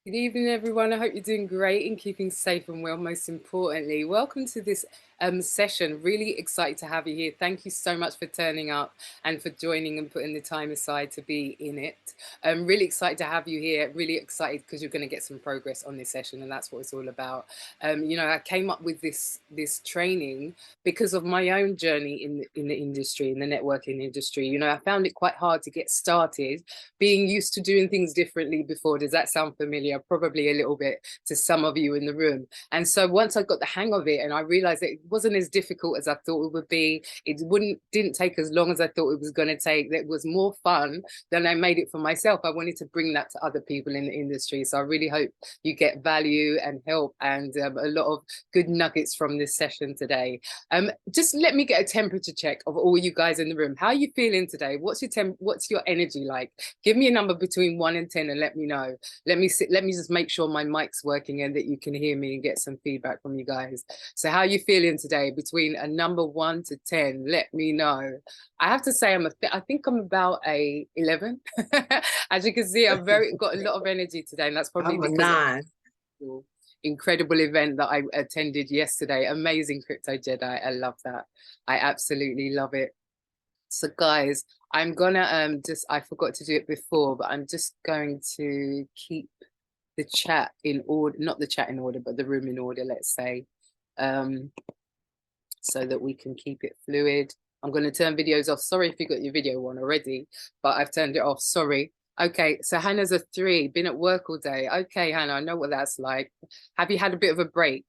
Good evening, everyone. I hope you're doing great and keeping safe and well, most importantly. Welcome to this session. Really excited to have you here. Thank you so much for turning up and for joining and putting the time aside to be in it. I'm really excited to have you here. Really excited because you're going to get some progress on this session, and that's what it's all about. I came up with this training because of my own journey in the industry, in the networking industry. I found it quite hard to get started being used to doing things differently before. Does that sound familiar? Probably a little bit to some of you in the room. And so once I got the hang of it and I realized that it wasn't as difficult as I thought it would be, didn't take as long as I thought it was going to take, that was more fun than I made it for myself. I wanted to bring that to other people in the industry. So I really hope you get value and help and a lot of good nuggets from this session today. Just let me get a temperature check of all you guys in the room. How are you feeling today? What's your energy like? Give me a number between 1 and 10 and let me know. Let me just make sure my mic's working and that you can hear me and get some feedback from you guys. So how are you feeling today? Between a number 1 to 10, let me know. I have to say I think I'm about a 11. As you can see, I've got a lot of energy today, and that's probably I'm a because of nine. the incredible event that I attended yesterday. Amazing Crypto Jedi. I love that. I absolutely love it. So guys, I'm gonna I forgot to do it before, but I'm just going to keep the chat in order, not the chat in order, but the room in order, let's say, um, so that we can keep it fluid. I'm going to turn videos off. Sorry if you got your video on already, but I've turned it off. Sorry. Okay, so Hannah's a 3, been at work all day. Okay, Hannah, I know what that's like. Have you had a bit of a break?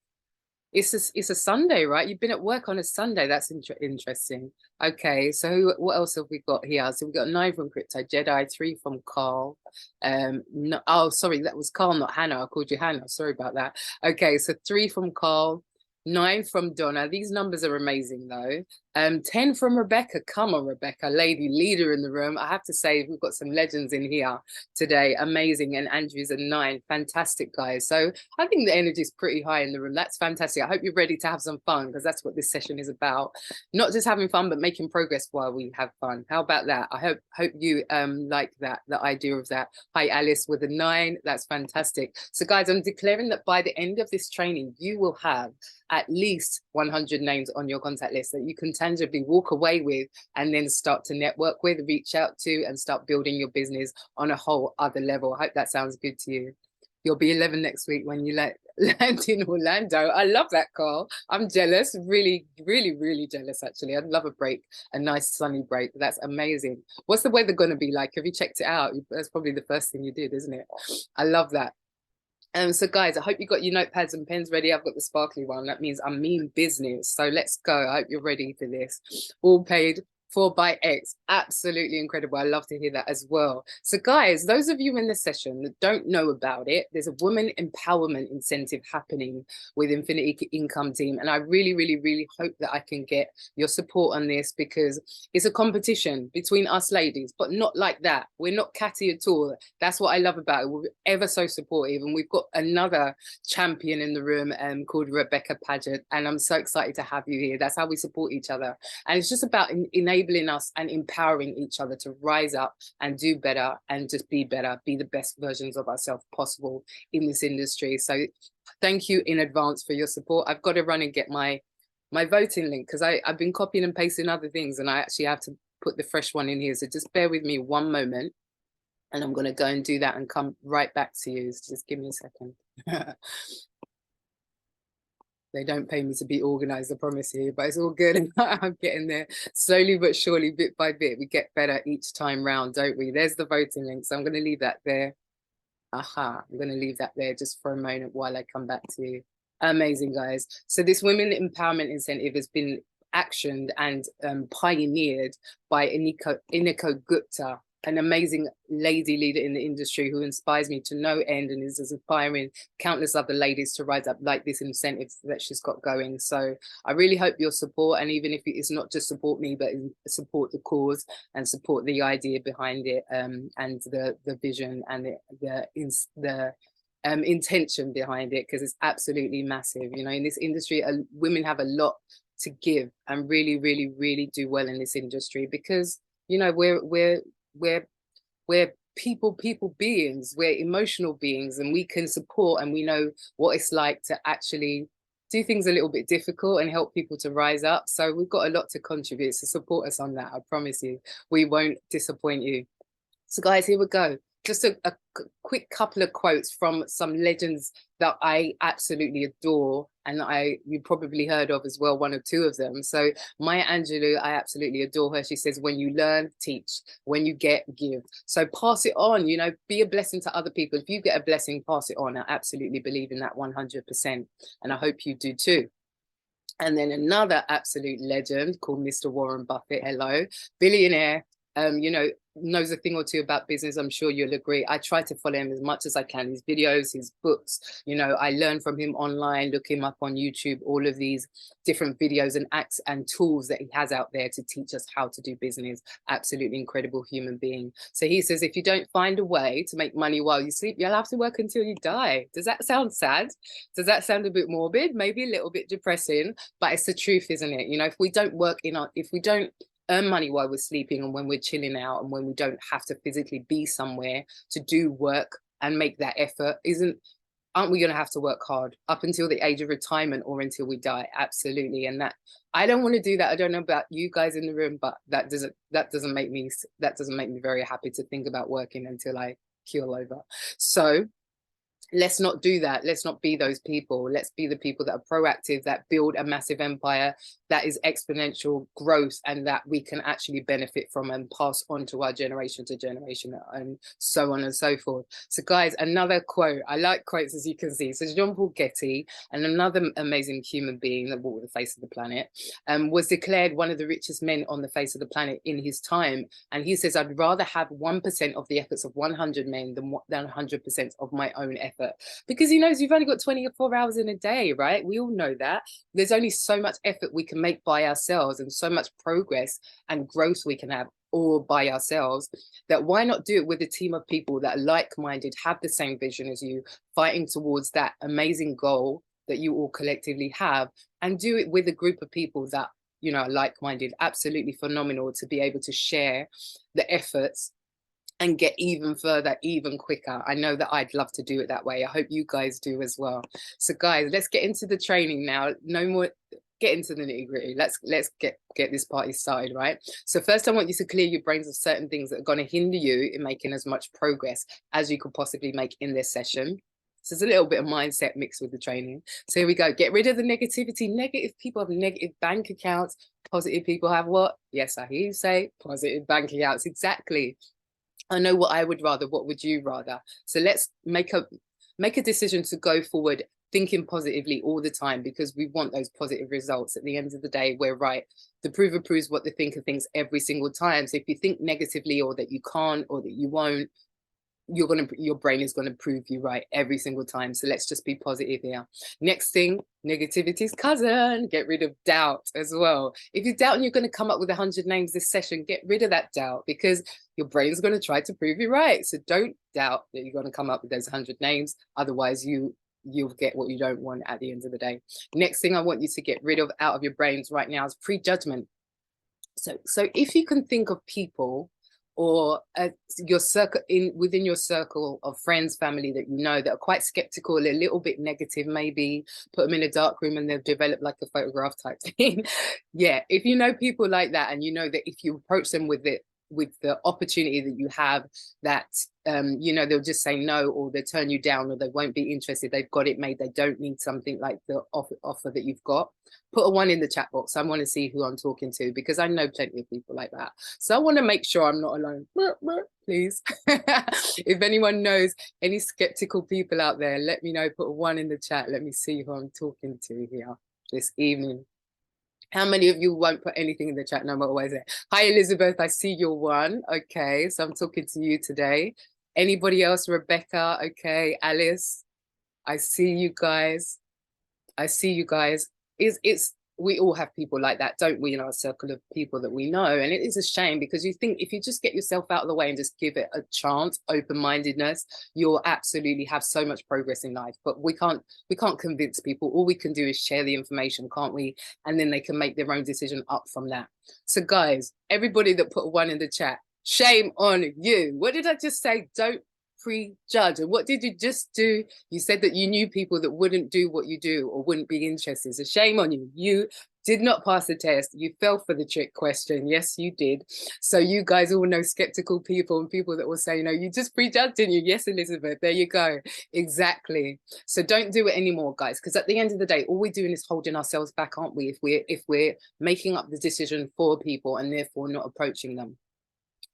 It's a Sunday, right? You've been at work on a Sunday. That's interesting. Okay, so what else have we got here? So we've got 9 from Crypto Jedi, 3 from Carl. No, oh, sorry, that was Carl, not Hannah. I called you Hannah. Sorry about that. Okay, so 3 from Carl, 9 from Donna. These numbers are amazing, though. 10 from Rebecca. Come on, Rebecca, lady leader in the room. I have to say, we've got some legends in here today. Amazing. And Andrew's a 9. Fantastic, guys. So I think the energy is pretty high in the room. That's fantastic. I hope you're ready to have some fun, because that's what this session is about. Not just having fun, but making progress while we have fun. How about that? I hope you like that, the idea of that. Hi, Alice with a 9. That's fantastic. So guys, I'm declaring that by the end of this training, you will have at least 100 names on your contact list that you can tangibly walk away with and then start to network with, reach out to, and start building your business on a whole other level. I hope that sounds good to you. You'll be 11 next week when you land in Orlando. I love that, Carl. I'm jealous, really, really, really jealous, actually. I'd love a break, a nice sunny break. That's amazing. What's the weather going to be like? Have you checked it out? That's probably the first thing you did, isn't it? I love that. So guys, I hope you got your notepads and pens ready. I've got the sparkly one. That means I mean business. So let's go. I hope you're ready for this. All paid for by X. Absolutely incredible. I love to hear that as well. So guys, those of you in the session that don't know about it, there's a woman empowerment incentive happening with Infinity Income Team. And I really, really, really hope that I can get your support on this, because it's a competition between us ladies, but not like that. We're not catty at all. That's what I love about it. We're ever so supportive. And we've got another champion in the room called Rebecca Paget. And I'm so excited to have you here. That's how we support each other. And it's just about enabling us and empowering each other to rise up and do better and just be better, be the best versions of ourselves possible in this industry. So thank you in advance for your support. I've got to run and get my voting link, because I've been copying and pasting other things and I actually have to put the fresh one in here. So just bear with me one moment and I'm going to go and do that and come right back to you. So just give me a second. They don't pay me to be organized, I promise you, but it's all good. I'm getting there slowly but surely, bit by bit. We get better each time round, don't we? There's the voting link. So I'm going to leave that there. Aha, I'm going to leave that there just for a moment while I come back to you. Amazing, guys. So this Women Empowerment Incentive has been actioned and pioneered by Iniko Gupta, an amazing lady leader in the industry who inspires me to no end and is inspiring countless other ladies to rise up like this incentive that she's got going. So I really hope your support, and even if it's not just support me, but support the cause and support the idea behind it, and the vision and the intention behind it, because it's absolutely massive. In this industry, women have a lot to give and really, really, really do well in this industry, because we're people beings, we're emotional beings, and we can support, and we know what it's like to actually do things a little bit difficult and help people to rise up. So we've got a lot to contribute, so support us on that. I promise you, we won't disappoint you. So guys, here we go. Just a quick couple of quotes from some legends that I absolutely adore, and you probably heard of as well, one or two of them. So Maya Angelou, I absolutely adore her. She says, when you learn, teach. When you get, give. So pass it on, you know, be a blessing to other people. If you get a blessing, pass it on. I absolutely believe in that 100%. And I hope you do too. And then another absolute legend called Mr. Warren Buffett, hello, billionaire, you know, knows a thing or two about business. I'm sure you'll agree. I try to follow him as much as I can, his videos, his books, you know, I learn from him online, look him up on YouTube, all of these different videos and acts and tools that he has out there to teach us how to do business. Absolutely incredible human being. So he says, if you don't find a way to make money while you sleep, you'll have to work until you die. Does that sound sad? Does that sound a bit morbid? Maybe a little bit depressing, but it's the truth, isn't it? You know, if we don't work if we don't earn money while we're sleeping, and when we're chilling out, and when we don't have to physically be somewhere to do work and make that effort, aren't we going to have to work hard up until the age of retirement or until we die? Absolutely. And that, I don't want to do that. I don't know about you guys in the room, but that doesn't make me very happy to think about working until I keel over. So let's not do that. Let's not be those people. Let's be the people that are proactive, that build a massive empire that is exponential growth, and that we can actually benefit from and pass on to our generation to generation, and so on and so forth. So guys, another quote. I like quotes, as you can see. So Jean-Paul Getty, and another amazing human being that walked the face of the planet, was declared one of the richest men on the face of the planet in his time. And he says, I'd rather have 1% of the efforts of 100 men than 100% of my own effort. Because he knows you've only got 24 hours in a day, right? We all know that. There's only so much effort we can make by ourselves, and so much progress and growth we can have all by ourselves, that why not do it with a team of people that are like-minded, have the same vision as you, fighting towards that amazing goal that you all collectively have, and do it with a group of people that, you know, are like-minded. Absolutely phenomenal to be able to share the efforts and get even further, even quicker. I know that I'd love to do it that way. I hope you guys do as well. So guys, let's get into the training now. No more, get into the nitty-gritty. Let's get this party started, right? So first I want you to clear your brains of certain things that are going to hinder you in making as much progress as you could possibly make in this session. So it's a little bit of mindset mixed with the training. So here we go. Get rid of the negativity. Negative people have negative bank accounts. Positive people have what? Yes, I hear you say positive bank accounts. Exactly. I know what I would rather. What would you rather? So let's make a decision to go forward thinking positively all the time, because we want those positive results. At the end of the day, we're right. The prover proves what the thinker thinks every single time. So if you think negatively, or that you can't, or that you won't, your brain is going to prove you right every single time. So let's just be positive here. Next thing, negativity's cousin. Get rid of doubt as well. If you're doubting you're going to come up with 100 names this session, get rid of that doubt, because your brain's going to try to prove you right. So don't doubt that you're going to come up with those 100 names. Otherwise you'll get what you don't want at the end of the day. Next thing I want you to get rid of out of your brains right now is prejudgment. So if you can think of people, or your circle, within your circle of friends, family that you know that are quite skeptical, a little bit negative, maybe put them in a dark room and they've developed like a photograph type thing. Yeah, if you know people like that, and you know that if you approach them with the opportunity that you have, that you know, they'll just say no, or they turn you down, or they won't be interested. They've got it made. They don't need something like the offer that you've got. Put a 1 in the chat box. I want to see who I'm talking to, because I know plenty of people like that. So I want to make sure I'm not alone. Please. If anyone knows any skeptical people out there, let me know. Put a 1 in the chat. Let me see who I'm talking to here this evening. How many of you won't put anything in the chat no matter what I say? Hi, Elizabeth. I see your 1. Okay, so I'm talking to you today. Anybody else? Rebecca. Okay, Alice. I see you guys. I see you guys. We all have people like that, don't we, in our circle of people that we know? And it is a shame, because you think if you just get yourself out of the way and just give it a chance, open-mindedness, you'll absolutely have so much progress in life. But we can't convince people. All we can do is share the information, can't we? And then they can make their own decision up from that. So guys, everybody that put a 1 in the chat, Shame on you. What did I just say? Don't prejudge. And what did you just do? You said that you knew people that wouldn't do what you do or wouldn't be interested. So shame on you. You did not pass the test. You fell for the trick question. Yes, you did. So you guys all know skeptical people and people that will say, no, you just prejudged, didn't you? Yes, Elizabeth, there you go. Exactly. So don't do it anymore, guys, because at the end of the day, all we're doing is holding ourselves back, aren't we? If we're making up the decision for people and therefore not approaching them.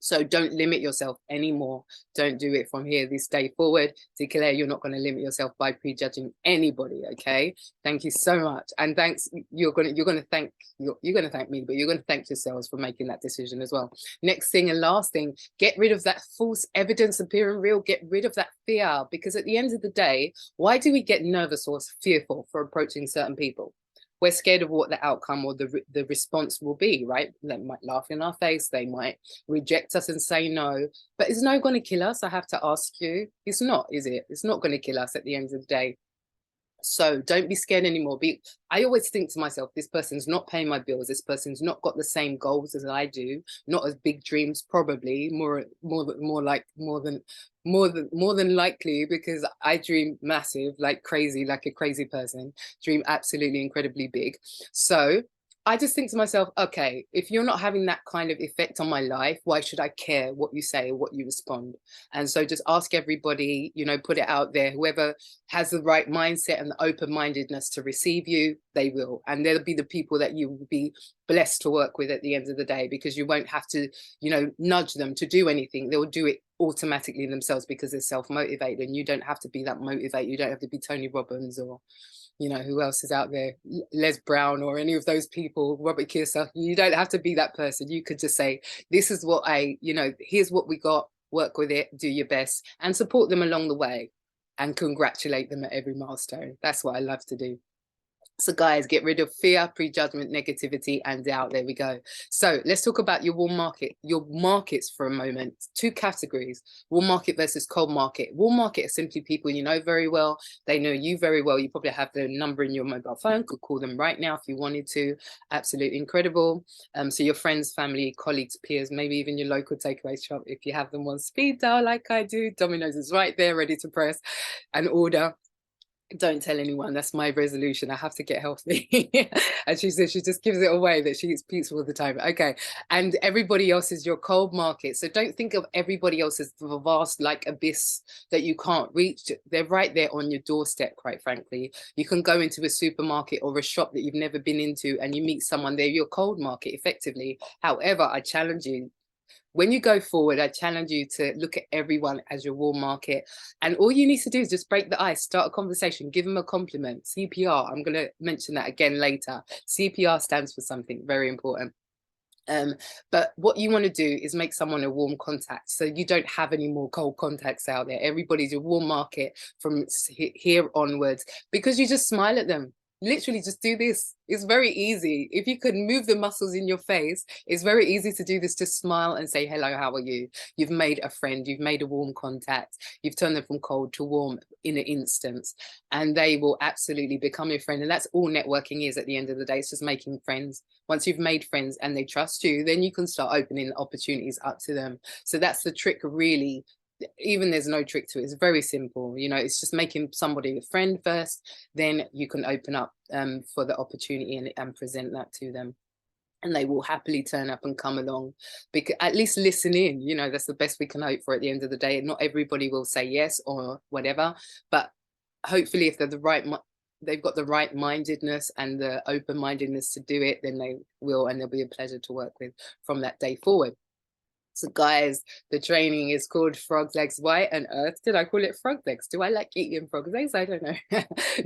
So don't limit yourself anymore. Don't do it from here this day forward. Declare you're not going to limit yourself by prejudging anybody. Okay. Thank you so much. And thanks. You're gonna thank me, but you're gonna thank yourselves for making that decision as well. Next thing and last thing, get rid of that false evidence appearing real. Get rid of that fear, because at the end of the day, why do we get nervous or fearful for approaching certain people? We're scared of what the outcome or the response will be, right? They might laugh in our face, they might reject us and say no, but is no going to kill us? I have to ask you. It's not, is it? It's not going to kill us at the end of the day. So don't be scared anymore. I always think to myself, this person's not paying my bills. This person's not got the same goals as I do, not as big dreams, probably more than likely, because I dream massive, like crazy, like a crazy person, dream absolutely incredibly big. So I just think to myself, okay, if you're not having that kind of effect on my life, why should I care what you say or what you respond? And so just ask everybody, you know, put it out there. Whoever has the right mindset and the open-mindedness to receive you, they will. And they'll be the people that you will be blessed to work with at the end of the day, because you won't have to, you know, nudge them to do anything. They'll do it automatically themselves because they're self-motivated, and you don't have to be that motivated. You don't have to be Tony Robbins or, you know, who else is out there, Les Brown or any of those people, Robert Kiyosaki. You don't have to be that person. You could just say, this is what here's what we got, work with it, do your best, and support them along the way and congratulate them at every milestone. That's what I love to do. So guys, get rid of fear, prejudgment, negativity, and doubt. There we go. So let's talk about your warm market, your markets for a moment. Two categories: warm market versus cold market. Warm market are simply people you know very well. They know you very well. You probably have their number in your mobile phone, could call them right now if you wanted to. Absolutely incredible. So your friends, family, colleagues, peers, maybe even your local takeaway shop if you have them on speed dial like I do. Domino's is right there ready to press and order. Don't tell anyone. That's my resolution. I have to get healthy. And she says she just gives it away that she eats pizza all the time. Okay. And everybody else is your cold market. So don't think of everybody else as the vast like abyss that you can't reach. They're right there on your doorstep, quite frankly. You can go into a supermarket or a shop that you've never been into and you meet someone there, your cold market effectively. However, I challenge you, when you go forward, I challenge you to look at everyone as your warm market. And all you need to do is just break the ice, start a conversation, give them a compliment. CPR, I'm going to mention that again later. CPR stands for something very important. But what you want to do is make someone a warm contact, so you don't have any more cold contacts out there. Everybody's your warm market from here onwards, because you just smile at them. Literally just do this. It's very easy. If you can move the muscles in your face, it's very easy to do this. Just smile and say, hello, how are you? You've made a friend. You've made a warm contact. You've turned them from cold to warm in an instance, and they will absolutely become your friend. And that's all networking is at the end of the day. It's just making friends. Once you've made friends and they trust you, then you can start opening opportunities up to them. So that's the trick, really. Even there's no trick to it. It's very simple. You know, it's just making somebody a friend first, then you can open up for the opportunity and present that to them, and they will happily turn up and come along, because at least listen in. You know, that's the best we can hope for at the end of the day. Not everybody will say yes or whatever, but hopefully if they're they've got the right mindedness and the open-mindedness to do it, then they will, and they'll be a pleasure to work with from that day forward. So guys, the training is called Frog Legs. Why on earth did I call it Frog Legs? Do I like eating frog legs? I don't know.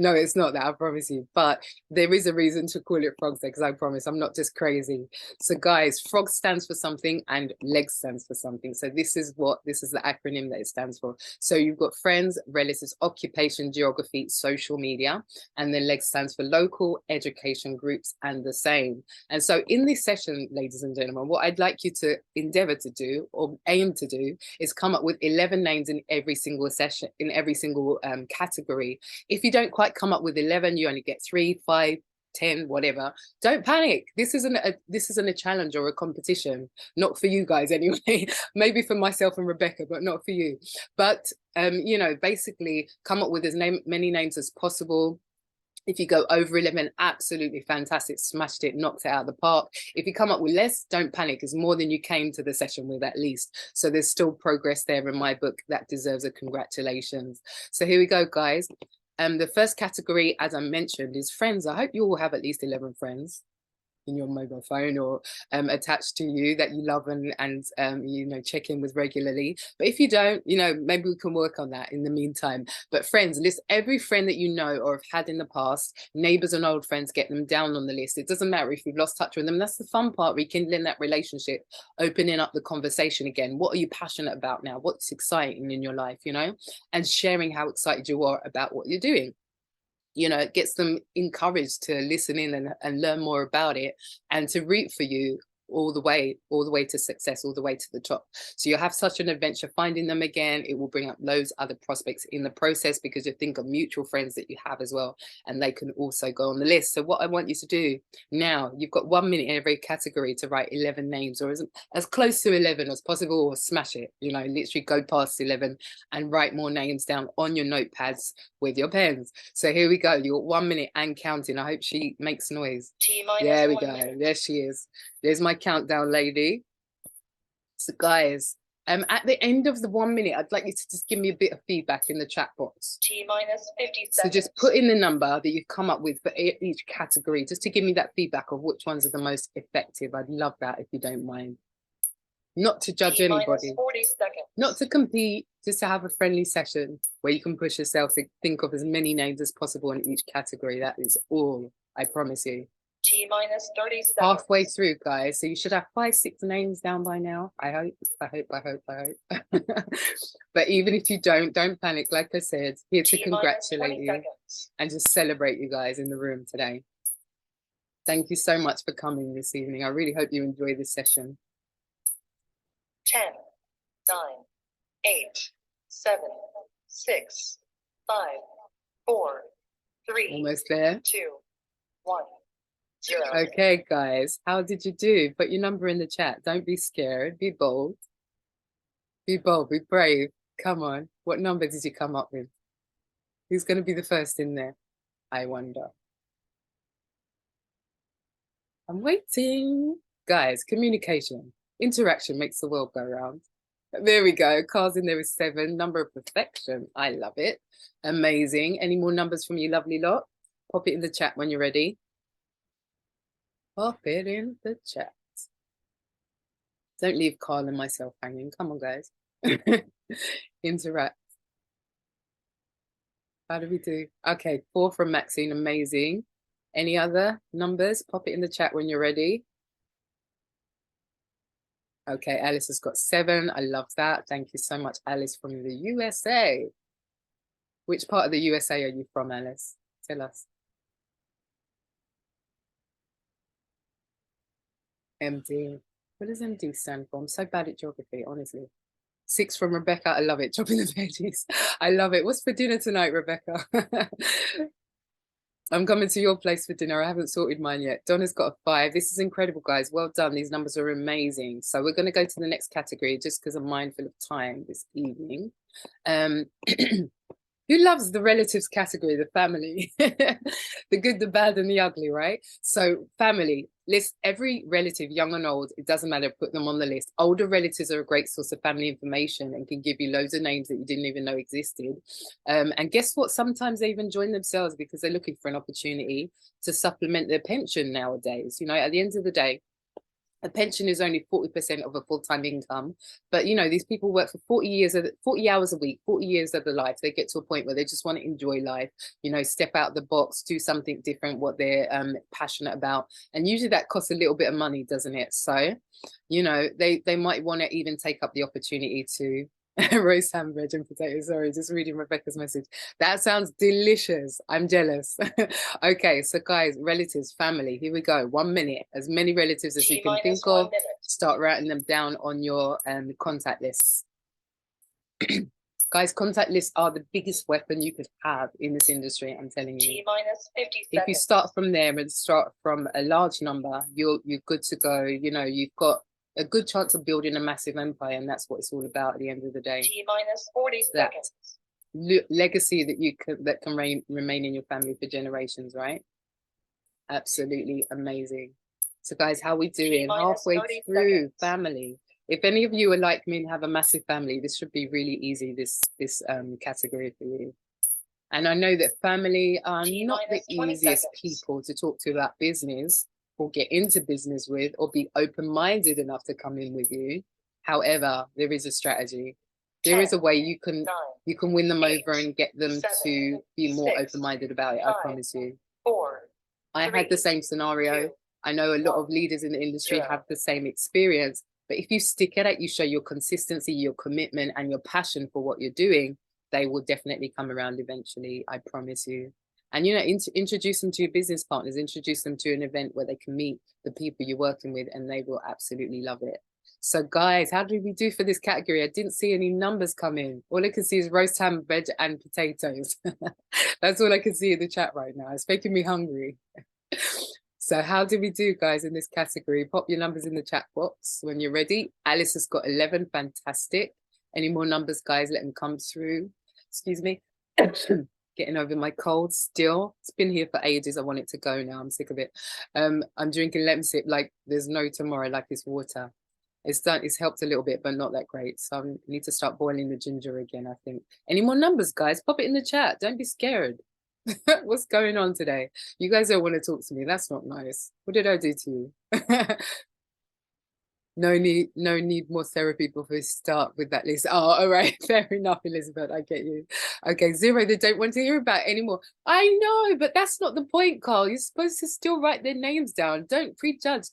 No, it's not that, I promise you. But there is a reason to call it Frog Legs, I promise. I'm not just crazy. So guys, Frog stands for something and legs stands for something. So this is the acronym that it stands for. So you've got friends, relatives, occupation, geography, social media, and then legs stands for local, education, groups, and the same. And so in this session, ladies and gentlemen, what I'd like you to endeavor to do or aim to do is come up with 11 names in every single session, in every single category. If you don't quite come up with 11, you only get 3, 5, 10, whatever. Don't panic. This isn't a challenge or a competition. Not for you guys anyway. Maybe for myself and Rebecca, but not for you. But you know, basically come up with as many names as possible. If you go over 11, absolutely fantastic, smashed it, knocked it out of the park. If you come up with less, don't panic. It's more than you came to the session with, at least. So there's still progress there in my book that deserves a congratulations. So here we go, guys. The first category, as I mentioned, is friends. I hope you all have at least 11 friends in your mobile phone or attached to you that you love and you know, check in with regularly. But if you don't, you know, maybe we can work on that in the meantime. But friends, list every friend that you know or have had in the past, neighbors and old friends, get them down on the list. It doesn't matter if you've lost touch with them. That's the fun part, rekindling that relationship, opening up the conversation again. What are you passionate about now? What's exciting in your life, you know, and sharing how excited you are about what you're doing. You know, it gets them encouraged to listen in and learn more about it and to root for you all the way to success, all the way to the top. So you'll have such an adventure finding them again. It will bring up loads other prospects in the process because you think of mutual friends that you have as well, and they can also go on the list. So what I want you to do now, you've got 1 minute in every category to write 11 names, or as close to 11 as possible, or smash it, you know, literally go past 11 and write more names down on your notepads with your pens. So here we go. You're 1 minute and counting. I hope she makes noise. There we go. There she is. There's my countdown lady. So guys, at the end of the 1 minute, I'd like you to just give me a bit of feedback in the chat box. T-minus 50 seconds. So just put in the number that you've come up with for each category, just to give me that feedback of which ones are the most effective. I'd love that if you don't mind. Not to judge anybody, 40 seconds. Not to compete, just to have a friendly session where you can push yourself to think of as many names as possible in each category. That is all, I promise you. T-minus 30 seconds. Halfway through, guys. So you should have 5, 6 names down by now. I hope. But even if you don't panic. Like I said, here to congratulate you and just celebrate you guys in the room today. Thank you so much for coming this evening. I really hope you enjoy this session. 10, 9, 8, 7, 6, 5, 4, 3. Almost there. 2, 1. 0. Okay, guys, how did you do? Put your number in the chat. Don't be scared. Be bold. Be bold. Be brave. Come on. What number did you come up with? Who's going to be the first in there? I wonder. I'm waiting. Guys, communication. Interaction makes the world go round. There we go. Car's in there with 7. Number of perfection. I love it. Amazing. Any more numbers from you lovely lot? Pop it in the chat when you're ready. Pop it in the chat. Don't leave Carl and myself hanging. Come on, guys. Interact. How do we do? Okay, 4 from Maxine. Amazing. Any other numbers? Pop it in the chat when you're ready. Okay, Alice has got 7. I love that. Thank you so much, Alice, from the USA. Which part of the USA are you from, Alice? Tell us. MD. What does MD stand for? I'm so bad at geography, honestly. 6 from Rebecca. I love it. Chopping the veggies. I love it. What's for dinner tonight, Rebecca? I'm coming to your place for dinner. I haven't sorted mine yet. Donna's got a 5. This is incredible, guys. Well done. These numbers are amazing. So we're going to go to the next category just because I'm mindful of time this evening. Who loves the relatives category, the family? The good, the bad, and the ugly, right? So family, list every relative, young and old. It doesn't matter, put them on the list. Older relatives are a great source of family information and can give you loads of names that you didn't even know existed. And guess what? Sometimes they even join themselves because they're looking for an opportunity to supplement their pension nowadays. You know, at the end of the day, a pension is only 40% of a full-time income, but you know, these people work for 40 hours a week, 40 years of their life. They get to a point where they just want to enjoy life, you know, step out of the box, do something different, what they're passionate about. And usually that costs a little bit of money, doesn't it? So, you know, they might want to even take up the opportunity to roast ham, veg and potatoes. Sorry, just reading Rebecca's message. That sounds delicious. I'm jealous. Okay, so guys, relatives, family, here we go. 1 minute. As many relatives as you can think of. Start writing them down on your contact lists. Guys, contact lists are the biggest weapon you could have in this industry, I'm telling you. T-minus 50 seconds. If you start from there and start from a large number, you're good to go. You know, you've got a good chance of building a massive empire, and that's what it's all about at the end of the day. T-minus 40 That seconds. legacy that can remain in your family for generations, right? Absolutely amazing. So guys, how we doing? Halfway through, family. If any of you are like me and have a massive family, this should be really easy, this category for you. And I know that family are not the easiest people to talk to about business or get into business with or be open-minded enough to come in with you. However, there is a strategy. There is a way you can win them over and get them to be more open-minded about it, I promise you. I had the same scenario. I know a lot of leaders in the industry have the same experience, but if you stick at it, you show your consistency, your commitment, and your passion for what you're doing, they will definitely come around eventually, I promise you. And, you know, introduce them to your business partners, introduce them to an event where they can meet the people you're working with, and they will absolutely love it. So guys, how did we do for this category? I didn't see any numbers come in. All I can see is roast ham, veg, and potatoes. That's all I can see in the chat right now. It's making me hungry. So how did we do, guys, in this category? Pop your numbers in the chat box when you're ready. Alice has got 11, fantastic. Any more numbers, guys? Let them come through. Excuse me. Getting over my cold still. It's been here for ages. I want it to go now. I'm sick of it. I'm drinking lemon sip like there's no tomorrow, like it's water. It's helped a little bit, but not that great. So I need to start boiling the ginger again, I think. Any more numbers, guys? Pop it in the chat. Don't be scared. What's going on today? You guys don't want to talk to me. That's not nice. What did I do to you? No need more therapy before we start with that list. Oh, all right. Fair enough, Elizabeth. I get you. Okay, 0, they don't want to hear about anymore. I know, but that's not the point, Carl. You're supposed to still write their names down. Don't prejudge.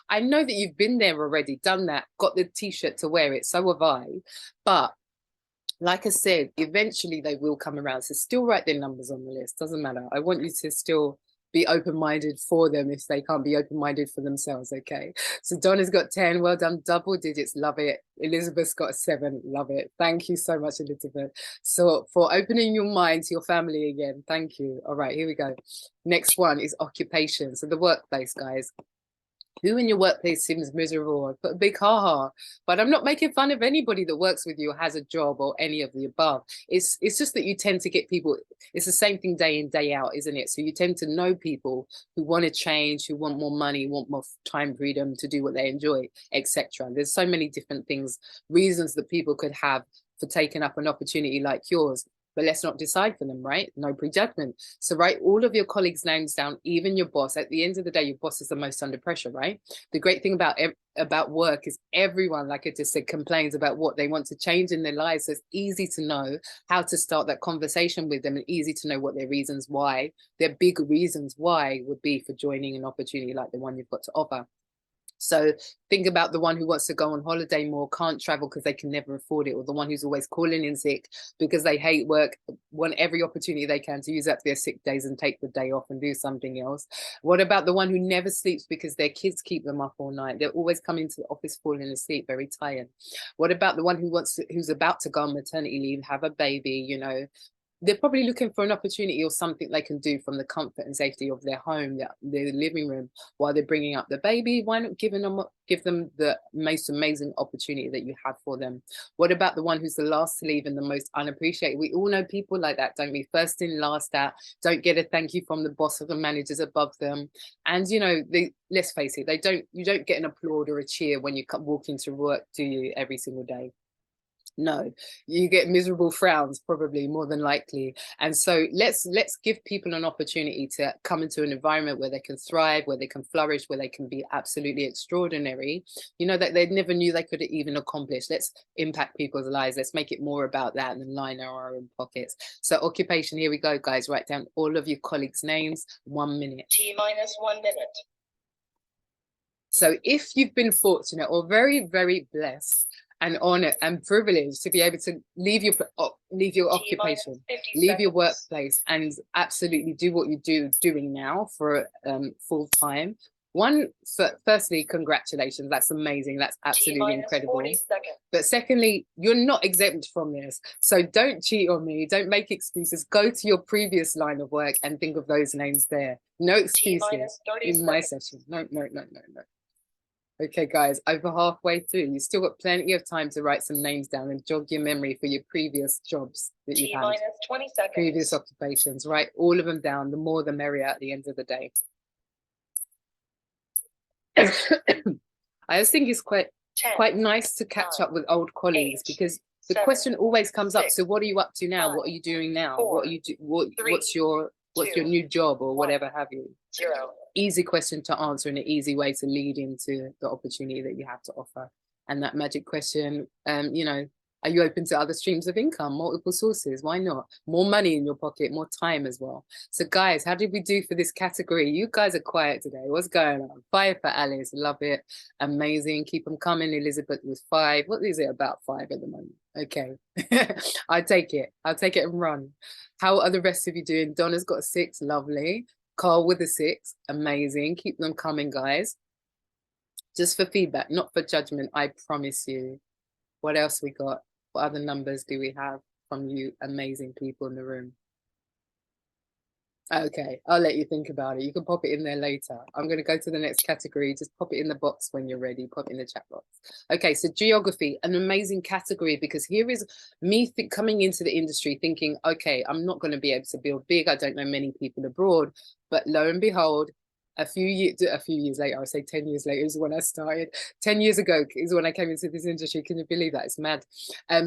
I know that you've been there already, done that, got the t-shirt to wear it. So have I. But like I said, eventually they will come around. So still write their numbers on the list. Doesn't matter. I want you to still be open-minded for them if they can't be open-minded for themselves, okay? So Donna's got 10, well done, double digits, love it. Elizabeth's got 7, love it. Thank you so much, Elizabeth. So for opening your mind to your family again, thank you. All right, here we go. Next one is occupation. So the workplace, guys. Who in your workplace seems miserable? I put a big ha-ha, but I'm not making fun of anybody that works with you or has a job or any of the above. It's just that you tend to get people, it's the same thing day in, day out, isn't it? So you tend to know people who want to change, who want more money, want more time freedom to do what they enjoy, etc. There's so many different things, reasons that people could have for taking up an opportunity like yours. But let's not decide for them, right? No prejudgment. So write all of your colleagues' names down, even your boss. At the end of the day, your boss is the most under pressure, right? The great thing about work is everyone, like I just said, complains about what they want to change in their lives. So it's easy to know how to start that conversation with them and easy to know what their reasons why, their big reasons why would be for joining an opportunity like the one you've got to offer. So think about the one who wants to go on holiday more, can't travel because they can never afford it, or the one who's always calling in sick because they hate work, want every opportunity they can to use up their sick days and take the day off and do something else. What about the one who never sleeps because their kids keep them up all night? They're always coming to the office falling asleep, very tired. What about the one who's about to go on maternity leave, have a baby, you know? They're probably looking for an opportunity or something they can do from the comfort and safety of their home, their living room, while they're bringing up the baby. Why not give them the most amazing opportunity that you have for them? What about the one who's the last to leave and the most unappreciated? We all know people like that, don't we? First in, last out, don't get a thank you from the boss or the managers above them. And, you know, let's face it, you don't get an applaud or a cheer when you walk into work, do you, every single day? No, you get miserable frowns, probably, more than likely. And so let's give people an opportunity to come into an environment where they can thrive, where they can flourish, where they can be absolutely extraordinary, you know, that they never knew they could even accomplish. Let's impact people's lives. Let's make it more about that than line our own pockets. So occupation, here we go, guys. Write down all of your colleagues' names. 1 minute. T-minus 1 minute. So if you've been fortunate or very, very blessed and honored and privileged to be able to leave your occupation, leave your workplace, and absolutely do what you're doing now for full time, Firstly, congratulations. That's amazing. That's absolutely T-minus incredible. 40 seconds. But secondly, you're not exempt from this. So don't cheat on me. Don't make excuses. Go to your previous line of work and think of those names there. No excuses T-minus 30 in my seconds. session. No, no, no, no, no. Okay, guys, over halfway through, you still got plenty of time to write some names down and jog your memory for your previous jobs that you had, T-minus 20 seconds. previous occupations. Write all of them down. The more, the merrier at the end of the day. I just think it's quite 10, nice to catch 9, up with old colleagues 8, because the 7, question always comes up. 6, So what are you up to now? 5, What are you doing now? 4, What are you what's your 2, new job or 1, whatever have you? 0. Easy question to answer and an easy way to lead into the opportunity that you have to offer. And that magic question, you know, are you open to other streams of income, multiple sources? Why not? More money in your pocket, more time as well. So guys, how did we do for this category? You guys are quiet today. What's going on? 5 for Alice, love it. Amazing, keep them coming. Elizabeth with 5. What is it, about 5 at the moment? Okay, I'll take it and run. How are the rest of you doing? Donna's got a 6, lovely. Carl with a 6, amazing. Keep them coming, guys. Just for feedback, not for judgment, I promise you. What else we got? What other numbers do we have from you amazing people in the room? Okay, I'll let you think about it. You can pop it in there later. I'm going to go to the next category. Just pop it in the box when you're ready. Pop it in the chat box. Okay, so geography, an amazing category because here is me coming into the industry thinking, okay, I'm not going to be able to build big. I don't know many people abroad, but lo and behold, a few years later, I would say 10 years later is when I started. 10 years ago is when I came into this industry. Can you believe that? It's mad.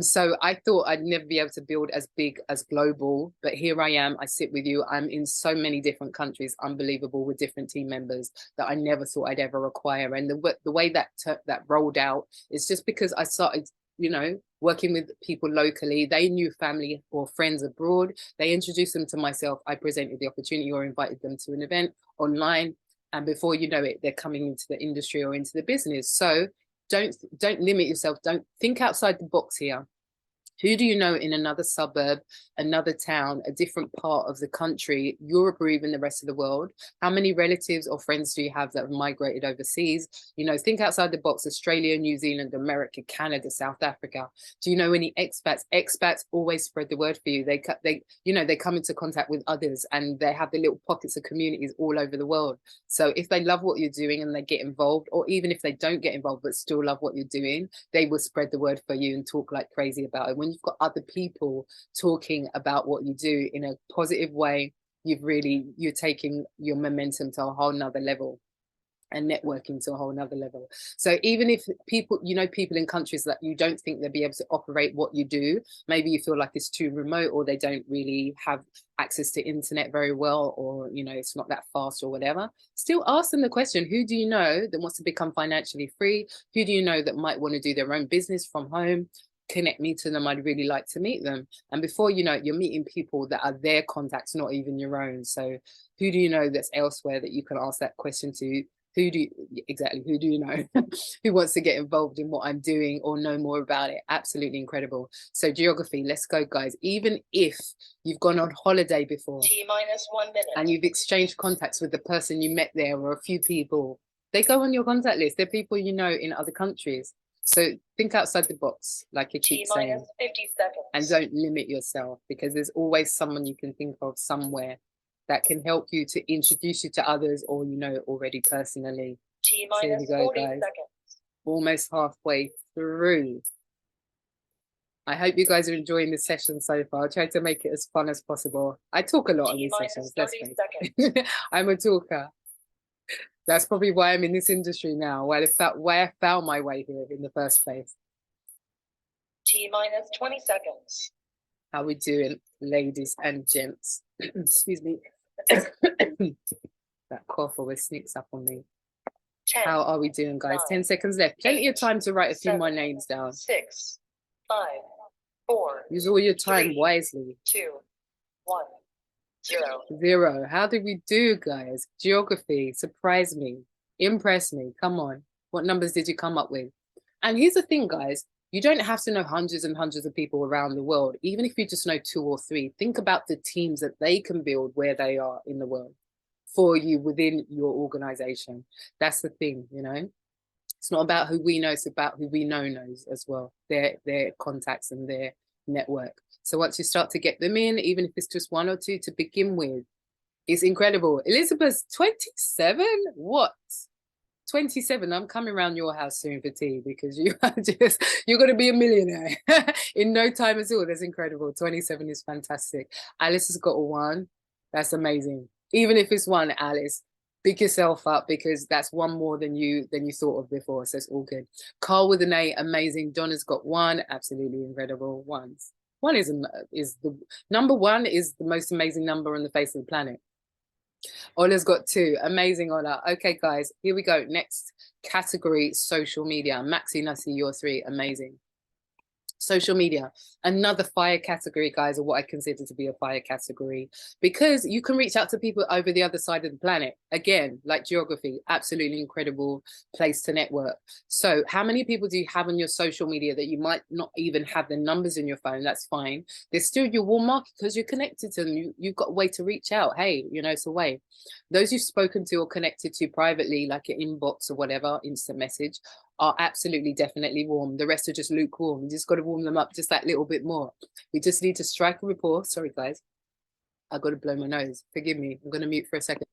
So I thought I'd never be able to build as big as global, but here I am. I sit with you. I'm in so many different countries, unbelievable, with different team members that I never thought I'd ever acquire. And the way that rolled out is just because I started, you know, working with people locally. They knew family or friends abroad. They introduced them to myself. I presented the opportunity or invited them to an event online. And before you know it, they're coming into the industry or into the business. So don't limit yourself. Don't think outside the box here. Who do you know in another suburb, another town, a different part of the country, Europe or even the rest of the world? How many relatives or friends do you have that have migrated overseas? You know, think outside the box. Australia, New Zealand, America, Canada, South Africa. Do you know any expats? Expats always spread the word for you. They come into contact with others and they have the little pockets of communities all over the world. So if they love what you're doing and they get involved, or even if they don't get involved but still love what you're doing, they will spread the word for you and talk like crazy about it. When you've got other people talking about what you do in a positive way, you're taking your momentum to a whole nother level and networking to a whole nother level. So even if people in countries that you don't think they'll be able to operate what you do, maybe you feel like it's too remote or they don't really have access to internet very well, or it's not that fast or whatever, still ask them the question, who do you know that wants to become financially free? Who do you know that might want to do their own business from home? Connect me to them. I'd really like to meet them. And before you know it, you're meeting people that are their contacts, not even your own. So who do you know that's elsewhere that you can ask that question to? Who do you know who wants to get involved in what I'm doing or know more about it? Absolutely incredible. So geography, let's go, guys. Even if you've gone on holiday before T-minus 1 minute and you've exchanged contacts with the person you met there or a few people, they go on your contact list. They're people you know in other countries. So think outside the box, like you keep saying, 50 seconds. and don't limit yourself, because there's always someone you can think of somewhere that can help you to introduce you to others or already personally. T-minus 40 guys. seconds. Almost halfway through. I hope you guys are enjoying this session so far. I'll try to make it as fun as possible. I talk a lot on these sessions. 30 seconds. I'm a talker. That's probably why I'm in this industry now, why I found my way here in the first place. T-minus 20 seconds. How we doing, ladies and gents? Excuse me. That cough always sneaks up on me. 10, How are we doing, guys? 9, 10 seconds left. Plenty of time to write a few 7, more names down. 6, 5, 4. Use all your time 3, wisely. 2, 1, 0. 0. How did we do, guys? Geography, surprise me, impress me. Come on. What numbers did you come up with? And here's the thing, guys. You don't have to know hundreds and hundreds of people around the world. Even if you just know 2 or 3, think about the teams that they can build where they are in the world. for you within your organization. That's the thing, you know. It's not about who we know, it's about who we know knows as well, their contacts and their network. So once you start to get them in, even if it's just one or two to begin with, it's incredible. Elizabeth's 27? What? 27, I'm coming around your house soon for tea, because you are just, you're going to be a millionaire in no time at all. That's incredible. 27 is fantastic. Alice has got a 1. That's amazing. Even if it's 1, Alice, pick yourself up, because that's 1 more than you thought of before. So it's all good. Carl with an 8, amazing. Donna's got 1, absolutely incredible. 1 is the number 1 is the most amazing number on the face of the planet. Ola's got 2. Amazing, Ola. Okay, guys, here we go. Next category, social media. Maxine, I see your 3. Amazing. Social media, another fire category, guys, or what I consider to be a fire category, because you can reach out to people over the other side of the planet. Again, like geography, absolutely incredible place to network. So how many people do you have on your social media that you might not even have the numbers in your phone? That's fine. They're still your warm market because you're connected to them. You've got a way to reach out. Hey, you know, it's a way. Those you've spoken to or connected to privately, like an inbox or whatever, instant message, are absolutely definitely warm. The rest are just lukewarm. You just got to warm them up just that little bit more. We just need to strike a rapport. Sorry, guys. I got to blow my nose. Forgive me. I'm going to mute for a second.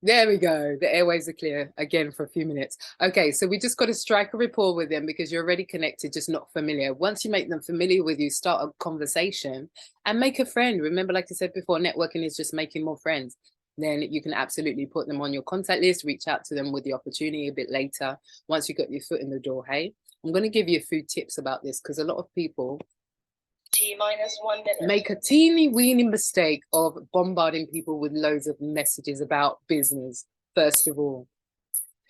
There we go. The airwaves are clear again for a few minutes. Okay, so we just got to strike a rapport with them because you're already connected, just not familiar. Once you make them familiar with you, start a conversation and make a friend. Remember, like I said before, networking is just making more friends. Then you can absolutely put them on your contact list, reach out to them with the opportunity a bit later, once you got your foot in the door. Hey, I'm going to give you a few tips about this, because a lot of people T-1 minute. make a teeny weeny mistake of bombarding people with loads of messages about business, first of all.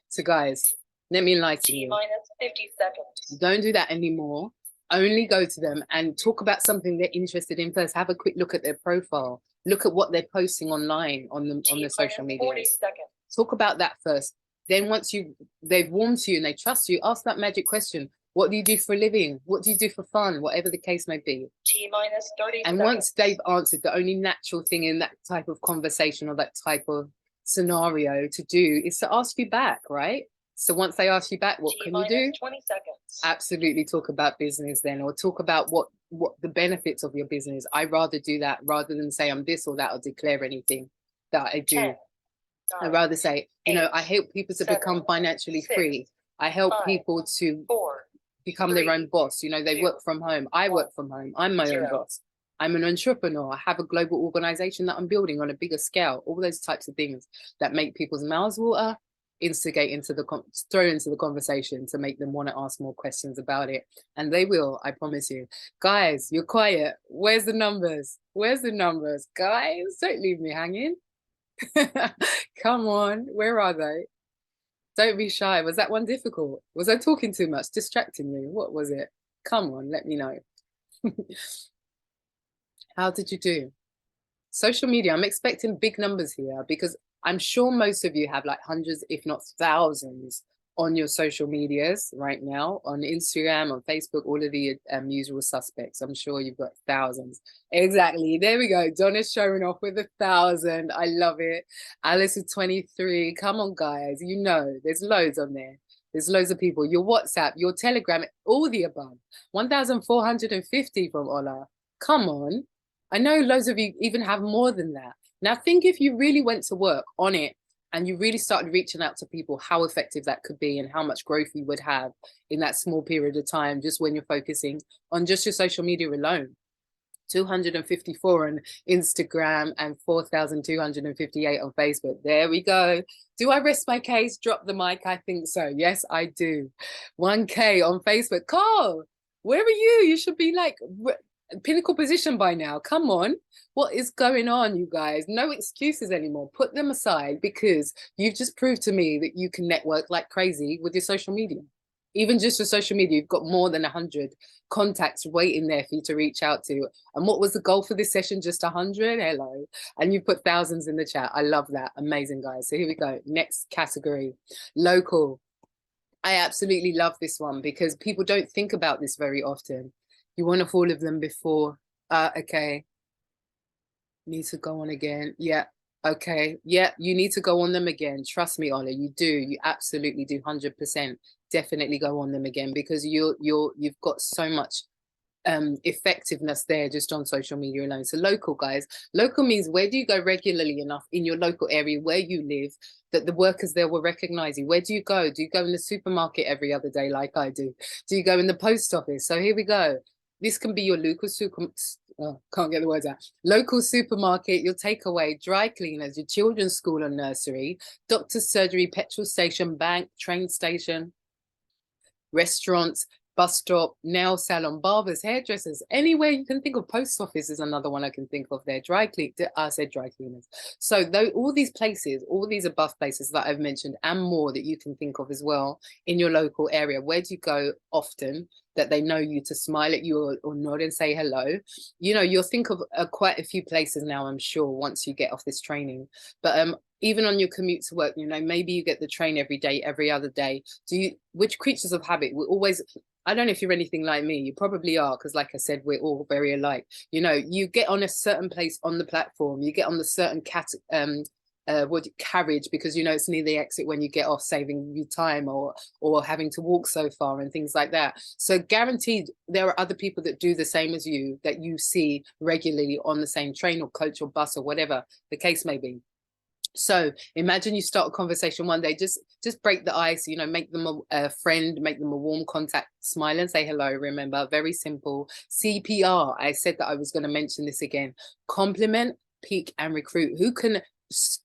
So guys, let me enlighten you. T-50 seconds. Don't do that anymore. Only go to them and talk about something they're interested in first. Have a quick look at their profile. Look at what they're posting online on the social media. 40 seconds. Talk about that first. Then once they've warmed to you and they trust you, ask that magic question. What do you do for a living? What do you do for fun? Whatever the case may be. T-30 and seconds. Once they've answered, the only natural thing in that type of conversation or that type of scenario to do is to ask you back, right? So once they ask you back, what can you do? 20 seconds. Absolutely talk about business then, or talk about what the benefits of your business. I rather do that rather than say I'm this or that or declare anything that I do. 10, 9, I'd rather say, you know, 8, I help people to 7, become financially 6, free. I help 5, people to 4, become 3, their own boss. You know, they 2, work from home. I work from home. I'm my 0. own boss. I'm an entrepreneur. I have a global organization that I'm building on a bigger scale. All those types of things that make people's mouths water, instigate into throw into the conversation to make them want to ask more questions about it. And they will, I promise you. Guys, you're quiet. Where's the numbers? Where's the numbers? Guys, don't leave me hanging. Come on, where are they? Don't be shy. Was that one difficult? Was I talking too much, distracting you? What was it? Come on, let me know. How did you do? Social media, I'm expecting big numbers here, because I'm sure most of you have like hundreds, if not thousands, on your social medias right now, on Instagram, on Facebook, all of the usual suspects. I'm sure you've got thousands. Exactly. There we go. Donna's showing off with 1,000. I love it. Alice is 23. Come on, guys. You know, there's loads on there. There's loads of people. Your WhatsApp, your Telegram, all the above. 1,450 from Ola. Come on. I know loads of you even have more than that. Now think if you really went to work on it and you really started reaching out to people, how effective that could be and how much growth you would have in that small period of time, just when you're focusing on just your social media alone. 254 on Instagram and 4,258 on Facebook. There we go. Do I rest my case? Drop the mic. I think so. Yes, I do. 1K on Facebook. Carl, where are you? You should be like pinnacle position by now. Come on. What is going on, you guys? No excuses anymore. Put them aside, because you've just proved to me that you can network like crazy with your social media. Even just your social media, you've got more than 100 contacts waiting there for you to reach out to. And what was the goal for this session? Just 100? Hello. And you put thousands in the chat. I love that. Amazing, guys. So here we go. Next category, local. I absolutely love this one because people don't think about this very often. You want off all of them before. Okay. Need to go on again. Yeah. Okay. Yeah, you need to go on them again. Trust me, Ola, you do. You absolutely do. 100%. Definitely go on them again because you've got so much effectiveness there just on social media alone. So local, guys. Local means where do you go regularly enough in your local area where you live that the workers there will recognize you? Where do you go? Do you go in the supermarket every other day like I do? Do you go in the post office? So here we go. This can be your local can't get the words out. Local supermarket, your takeaway, dry cleaners, your children's school and nursery, doctor's surgery, petrol station, bank, train station, restaurants, bus stop, nail salon, barbers, hairdressers, anywhere you can think of. Post office is another one I can think of there. I said dry cleaners. So though all these places, all these above places that I've mentioned and more that you can think of as well in your local area, where do you go often that they know you to smile at you or nod and say hello? You know, you'll think of quite a few places now, I'm sure, once you get off this training. But even on your commute to work, you know, maybe you get the train every day, every other day. Which creatures of habit? We always, I don't know if you're anything like me, you probably are, because like I said, we're all very alike. You know, you get on a certain place on the platform, you get on the certain carriage because you know it's near the exit when you get off, saving you time or having to walk so far and things like that. So guaranteed there are other people that do the same as you that you see regularly on the same train or coach or bus or whatever the case may be. So imagine you start a conversation one day, just break the ice, you know, make them a friend, make them a warm contact, smile and say hello. Remember, very simple. CPR. I said that I was going to mention this again. Compliment, peak and recruit. Who can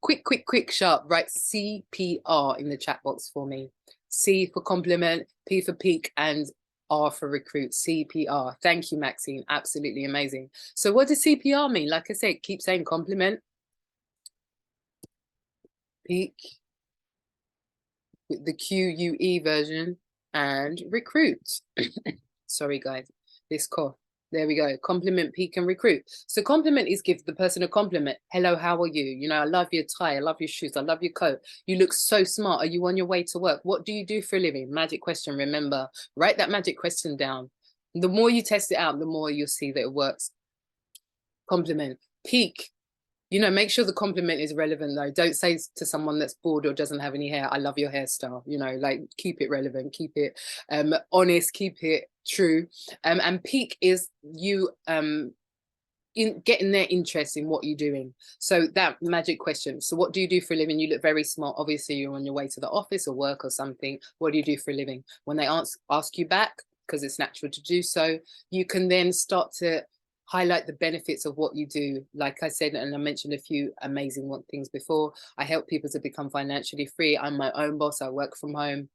quick, sharp, write CPR in the chat box for me. C for compliment, P for peak, and R for recruit. CPR. Thank you, Maxine. Absolutely amazing. So what does CPR mean? Like I said, keep saying compliment, peak, the QUE version, and recruit. Sorry, guys, this cough. There we go. Compliment, peak, and recruit. So compliment is give the person a compliment. Hello, how are you? You know, I love your tie. I love your shoes. I love your coat. You look so smart. Are you on your way to work? What do you do for a living? Magic question. Remember, write that magic question down. The more you test it out, the more you'll see that it works. Compliment. Peak. You know, make sure the compliment is relevant though. Don't say to someone that's bored or doesn't have any hair, I love your hairstyle. You know, like keep it relevant, keep it honest, keep it true. And peak is you in getting their interest in what you're doing. So that magic question. So what do you do for a living? You look very smart. Obviously you're on your way to the office or work or something. What do you do for a living? When they ask you back, because it's natural to do so, you can then start to highlight the benefits of what you do. Like I said, and I mentioned a few amazing things before, I help people to become financially free. I'm my own boss. I work from home.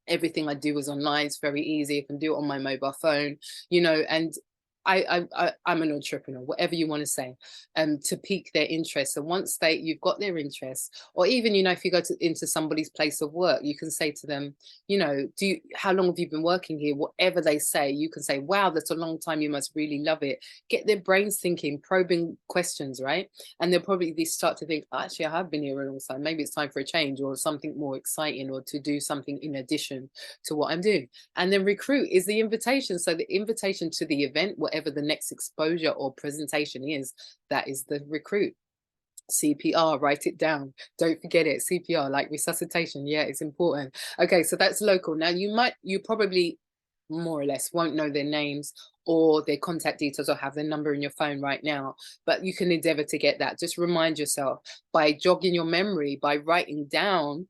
Everything I do is online. It's very easy. I can do it on my mobile phone, you know, and I'm an entrepreneur, whatever you want to say, to pique their interest. And once you've got their interest, or even, you know, if you go into somebody's place of work, you can say to them, you know, how long have you been working here? Whatever they say, you can say, wow, that's a long time. You must really love it. Get their brains thinking, probing questions, right? And they'll probably start to think, oh, actually, I have been here a long time. Maybe it's time for a change or something more exciting, or to do something in addition to what I'm doing. And then recruit is the invitation. So the invitation to the event, whatever the next exposure or presentation is, that is the recruit. CPR, write it down, don't forget it. CPR, like resuscitation, yeah, it's important. Okay, so that's local. Now you probably more or less won't know their names or their contact details or have their number in your phone right now, but you can endeavor to get that. Just remind yourself by jogging your memory, by writing down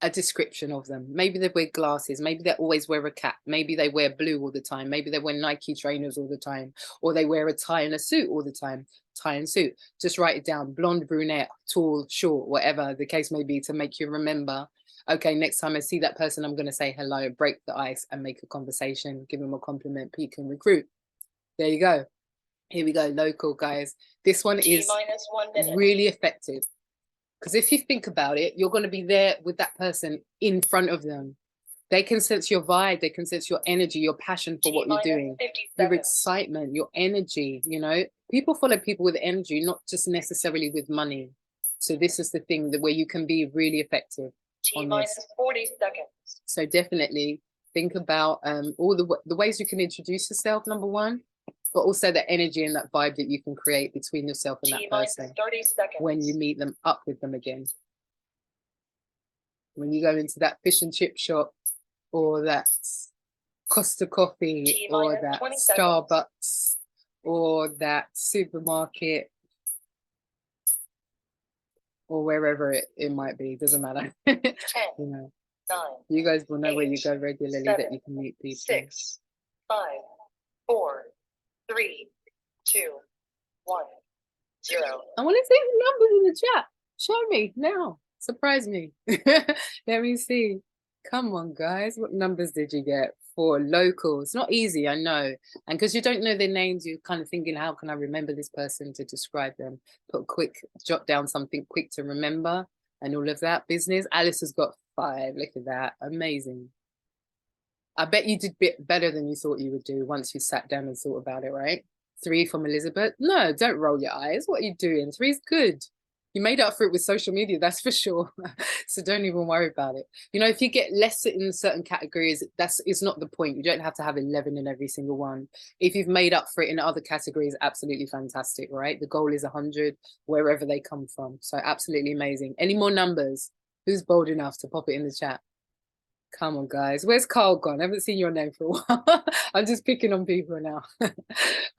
a description of them. Maybe they wear glasses, maybe they always wear a cap, maybe they wear blue all the time, maybe they wear Nike trainers all the time, or they wear a tie and a suit all the time. Tie and suit. Just write it down. Blonde, brunette, tall, short, whatever the case may be, to make you remember, okay, next time I see that person, I'm going to say hello, break the ice and make a conversation, give them a compliment, peak and recruit. There you go. Here we go. Local, guys. This one is really effective. Because if you think about it, you're going to be there with that person in front of them. They can sense your vibe. They can sense your energy, your passion for what you're doing, your excitement, your energy. You know, people follow people with energy, not just necessarily with money. So this is the thing where you can be really effective. T on minus this. 40 seconds. So definitely think about all the ways you can introduce yourself, number one, but also the energy and that vibe that you can create between yourself and that T minus person 30 seconds. when you meet them up with them again. When you go into that fish and chip shop or that Costa Coffee T or minus that 20 seconds. Starbucks or that supermarket or wherever it might be, doesn't matter. 10, You know, 9, you guys will know where you 8, go regularly 7, that you can meet people. 6, 5, 4, 3, 2, 1, 0. I want to see the numbers in the chat. Show me now. Surprise me. Let me see. Come on, guys. What numbers did you get for local? It's not easy, I know. And because you don't know their names, you're kind of thinking, how can I remember this person to describe them? Jot down something quick to remember and all of that business. Alice has got 5. Look at that. Amazing. I bet you did a bit better than you thought you would do once you sat down and thought about it, right? 3 from Elizabeth. No, don't roll your eyes. What are you doing? 3 is good. You made up for it with social media, that's for sure. So don't even worry about it. You know, if you get less in certain categories, it's not the point. You don't have to have 11 in every single one. If you've made up for it in other categories, absolutely fantastic, right? The goal is 100, wherever they come from. So absolutely amazing. Any more numbers? Who's bold enough to pop it in the chat? Come on, guys. Where's Carl gone? I haven't seen your name for a while. I'm just picking on people now.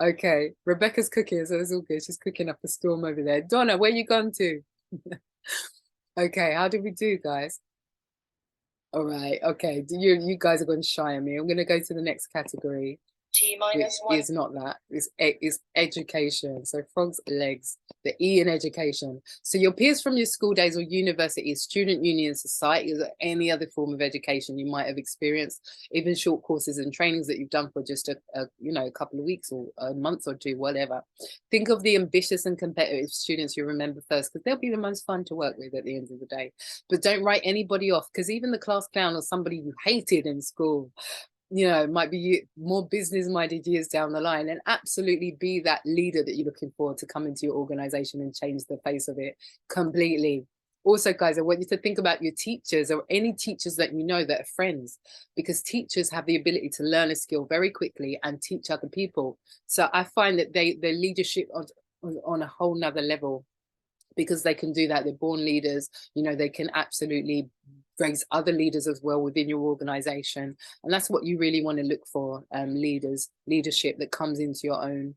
Okay, Rebecca's cooking, so it's all good. She's cooking up a storm over there. Donna, where you gone to? Okay, how did we do, guys? All right, okay. You guys are going to shy on me. I'm going to go to the next category. T minus 1. Is not that. It's education. So frogs, legs, the E in education. So your peers from your school days or university, student union, society, or any other form of education you might have experienced, even short courses and trainings that you've done for just a couple of weeks or a month or 2, whatever. Think of the ambitious and competitive students you remember first, because they'll be the most fun to work with at the end of the day. But don't write anybody off, because even the class clown or somebody you hated in school, you know, might be more business-minded years down the line, and absolutely be that leader that you're looking for to come into your organization and change the face of it completely. Also, guys, I want you to think about your teachers or any teachers that you know that are friends, because teachers have the ability to learn a skill very quickly and teach other people. So I find that their leadership on a whole nother level, because they can do that. They're born leaders. You know, they can absolutely raise other leaders as well within your organization. And that's what you really want to look for, leadership that comes into your own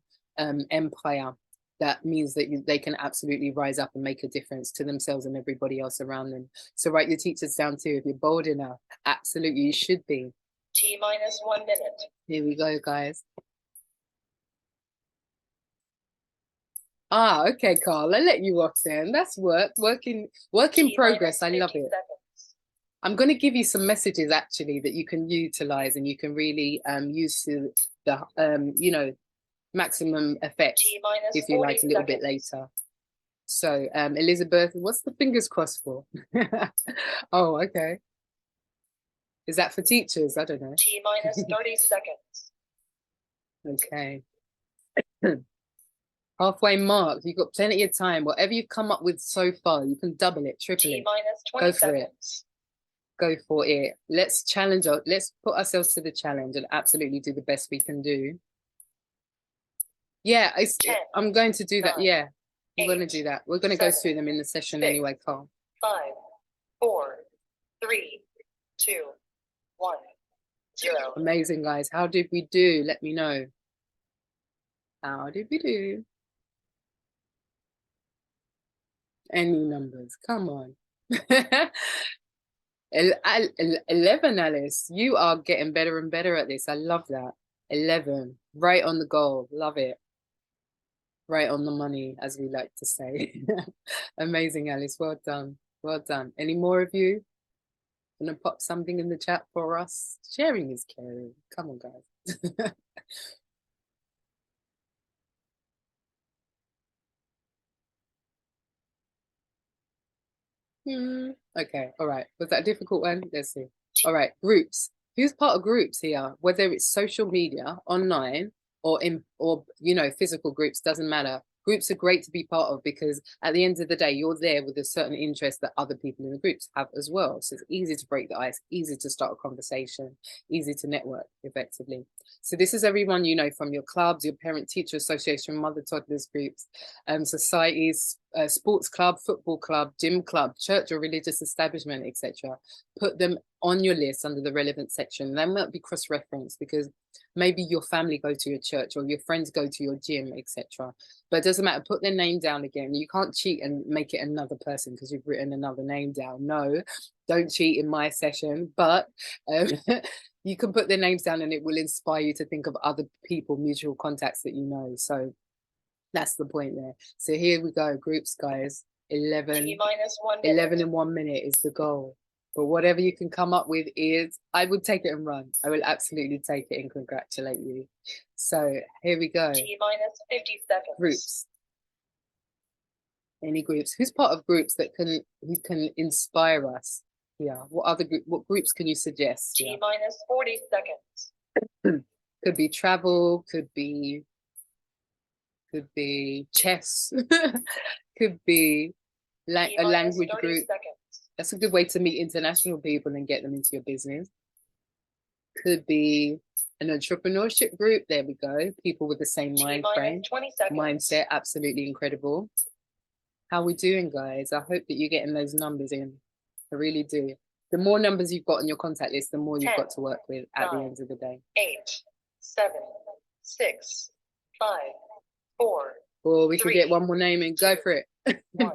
empire. That means that they can absolutely rise up and make a difference to themselves and everybody else around them. So write your teachers down too, if you're bold enough. Absolutely, you should be. T minus 1 minute. Here we go, guys. Ah, okay, Carl, I'll let you off then. That's work in progress. I love it. Seconds. I'm going to give you some messages actually that you can utilize and you can really use to the maximum effect if you like a little bit later. So Elizabeth, what's the fingers crossed for? Oh, okay. Is that for teachers? I don't know. T minus 30 seconds. Okay. Halfway mark. You've got plenty of time. Whatever you've come up with so far, you can double it, triple it. T minus 20 seconds. Go for it. Let's put ourselves to the challenge and absolutely do the best we can do. Yeah, 10, I'm going to do that. 9, Yeah, we're going to 8, do that. We're going to go 7, through them in the session 6, anyway, Carl. 5, 4, 3, 2, 1, 0. Amazing, guys. How did we do? Let me know. How did we do? Any numbers? Come on. 11, Alice. You are getting better and better at this. I love that. 11. Right on the goal. Love it. Right on the money, as we like to say. Amazing, Alice. Well done. Well done. Any more of you? Gonna pop something in the chat for us? Sharing is caring. Come on, guys. Okay, all right. Was that a difficult one? Let's see. All right, groups. Who's part of groups here? Whether it's social media, online, or physical groups, doesn't matter. Groups are great to be part of because at the end of the day, you're there with a certain interest that other people in the groups have as well. So it's easy to break the ice, easy to start a conversation, easy to network effectively. So this is everyone you know from your clubs, your parent-teacher association, mother toddlers groups, societies, sports club, football club, gym club, church or religious establishment, etc. Put them on your list under the relevant section. They might be cross-referenced because maybe your family go to your church or your friends go to your gym, etc. But it doesn't matter, put their name down again. You can't cheat and make it another person because you've written another name down. No, don't cheat in my session, but you can put their names down and it will inspire you to think of other people, mutual contacts that you know. So that's the point there. So here we go, groups, guys. 11 in 1 minute is the goal. But whatever you can come up with is, I would take it and run. I will absolutely take it and congratulate you. So here we go. T-minus 50 seconds. Groups. Any groups? Who's part of groups that who can inspire us? Yeah. What groups can you suggest? T-minus 40 seconds. Could be travel, could be chess, could be a language group. Seconds. That's a good way to meet international people and get them into your business. Could be an entrepreneurship group. There we go. People with the same mind frame, 20 seconds. mindset. Absolutely incredible. How we doing, guys? I hope that you're getting those numbers in. I really do. The more numbers you've got on your contact list, the more you've got to work with at the end of the day. 8, 7, 6, 5, 4. Or we could get one more name and go for it. 1,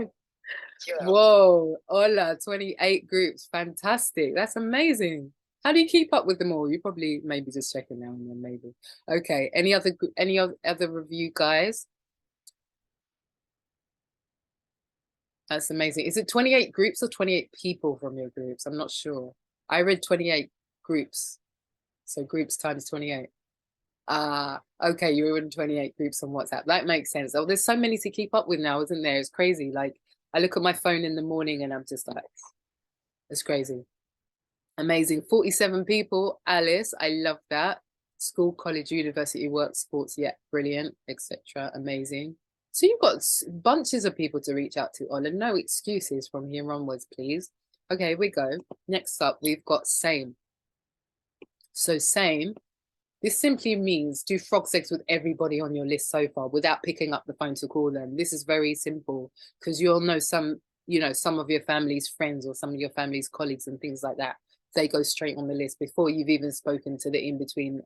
0. Whoa, hola, 28 groups. Fantastic. That's amazing. How do you keep up with them all? You probably maybe just checking now and then, maybe. Okay, any other review, guys? That's amazing. Is it 28 groups or 28 people from your groups? I'm not sure. I read 28 groups. So groups times 28. Okay, you're in 28 groups on WhatsApp. That makes sense. Oh, there's so many to keep up with now, isn't there? It's crazy. Like, I look at my phone in the morning and I'm just like, it's crazy. Amazing. 47 people. Alice, I love that. School, college, university, work, sports. Yeah, brilliant, etc. Amazing. So you've got bunches of people to reach out to, Ola. No excuses from here onwards, please. Okay, here we go. Next up, we've got same. So same. This simply means do frog sex with everybody on your list so far without picking up the phone to call them. This is very simple because you'll know some of your family's friends or some of your family's colleagues and things like that. They go straight on the list before you've even spoken to the in-between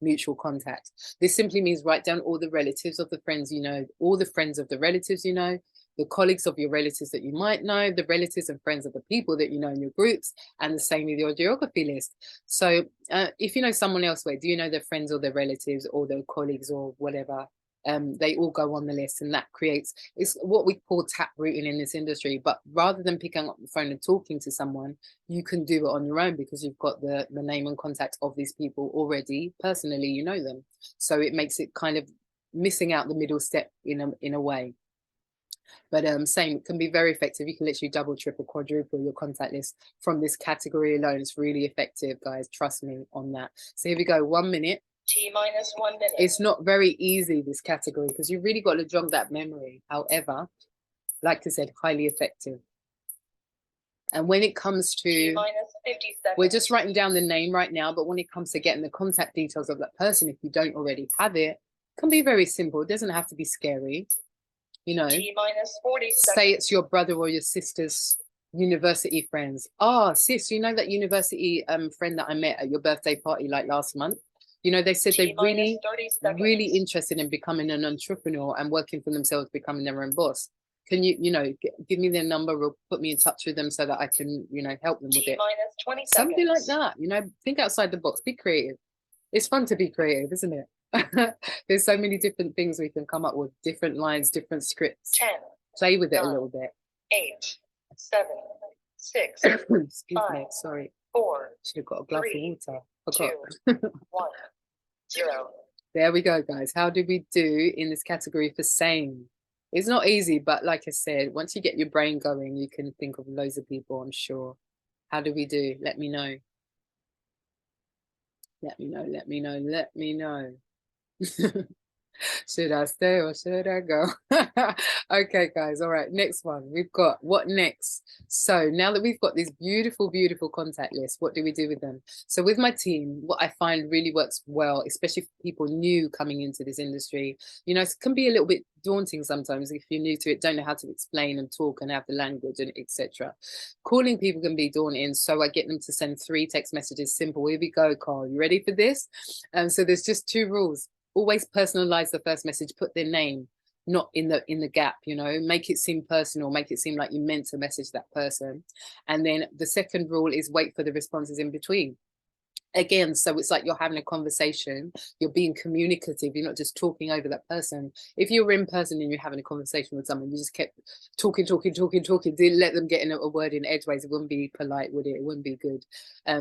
mutual contact. This simply means write down all the relatives of the friends you know, all the friends of the relatives you know, the colleagues of your relatives that you might know, the relatives and friends of the people that you know in your groups, and the same with your geography list. So if you know someone else, do you know their friends or their relatives or their colleagues or whatever? They all go on the list, and that creates, it's what we call tap rooting in this industry. But rather than picking up the phone and talking to someone, you can do it on your own because you've got the name and contact of these people already. Personally, you know them. So it makes it kind of missing out the middle step in a way. But same, it can be very effective. You can literally double, triple, quadruple your contact list from this category alone. It's really effective, guys. Trust me on that. So here we go, 1 minute. T-minus 1 minute. It's not very easy, this category, because you've really got to jog that memory. However, like I said, highly effective. And when it comes to, T-minus 50 seconds. We're just writing down the name right now, but when it comes to getting the contact details of that person, if you don't already have it, can be very simple. It doesn't have to be scary. You know, T-minus 40 seconds. Say it's your brother or your sister's university friends. Sis, you know that university friend that I met at your birthday party like last month? You know, they said they're really interested in becoming an entrepreneur and working for themselves, becoming their own boss. Can you, give me their number or put me in touch with them so that I can, help them with it? T-minus 20 Something seconds. like that, think outside the box, be creative. It's fun to be creative, isn't it? There's so many different things we can come up with, different lines, different scripts. 10. Play with it 9, a little bit. 8, 7, 6, Excuse 5, me, sorry. 4, Should have got a glass 3, of water. 2, 1, 0. There we go, guys. How did we do in this category for same? It's not easy, but like I said, once you get your brain going, you can think of loads of people, I'm sure. How do we do? Let me know. Let me know. Should I stay or should I go? Okay, guys. All right. Next one. We've got what next? So now that we've got this beautiful, beautiful contact list, what do we do with them? So with my team, what I find really works well, especially for people new coming into this industry, you know, it can be a little bit daunting sometimes if you're new to it, don't know how to explain and talk and have the language and etc. Calling people can be daunting. So I get them to send 3 text messages. Simple. Here we go, Carl. You ready for this? So there's just 2 rules. Always personalize the first message, put their name not in the gap, you know, make it seem personal, make it seem like you meant to message that person. And then the second rule is wait for the responses in between. Again, so it's like you're having a conversation, you're being communicative, you're not just talking over that person. If you were in person and you're having a conversation with someone, you just kept talking, didn't let them get in a word in edgeways, it wouldn't be polite, would it? It wouldn't be good.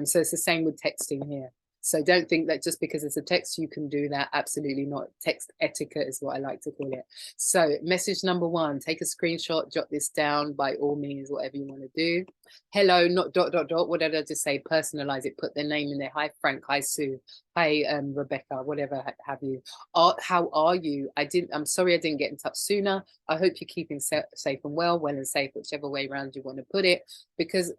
So it's the same with texting here. So don't think that just because it's a text you can do that. Absolutely not. Text etiquette is what I like to call it. So message number 1, take a screenshot, jot this down by all means, whatever you want to do. Hello, not ... What did I just say? Personalize it, put their name in there. Hi, Frank. Hi, Sue. Hi, Rebecca, whatever have you. How are you? I'm sorry I didn't get in touch sooner. I hope you're keeping safe and well and safe, whichever way around you want to put it, because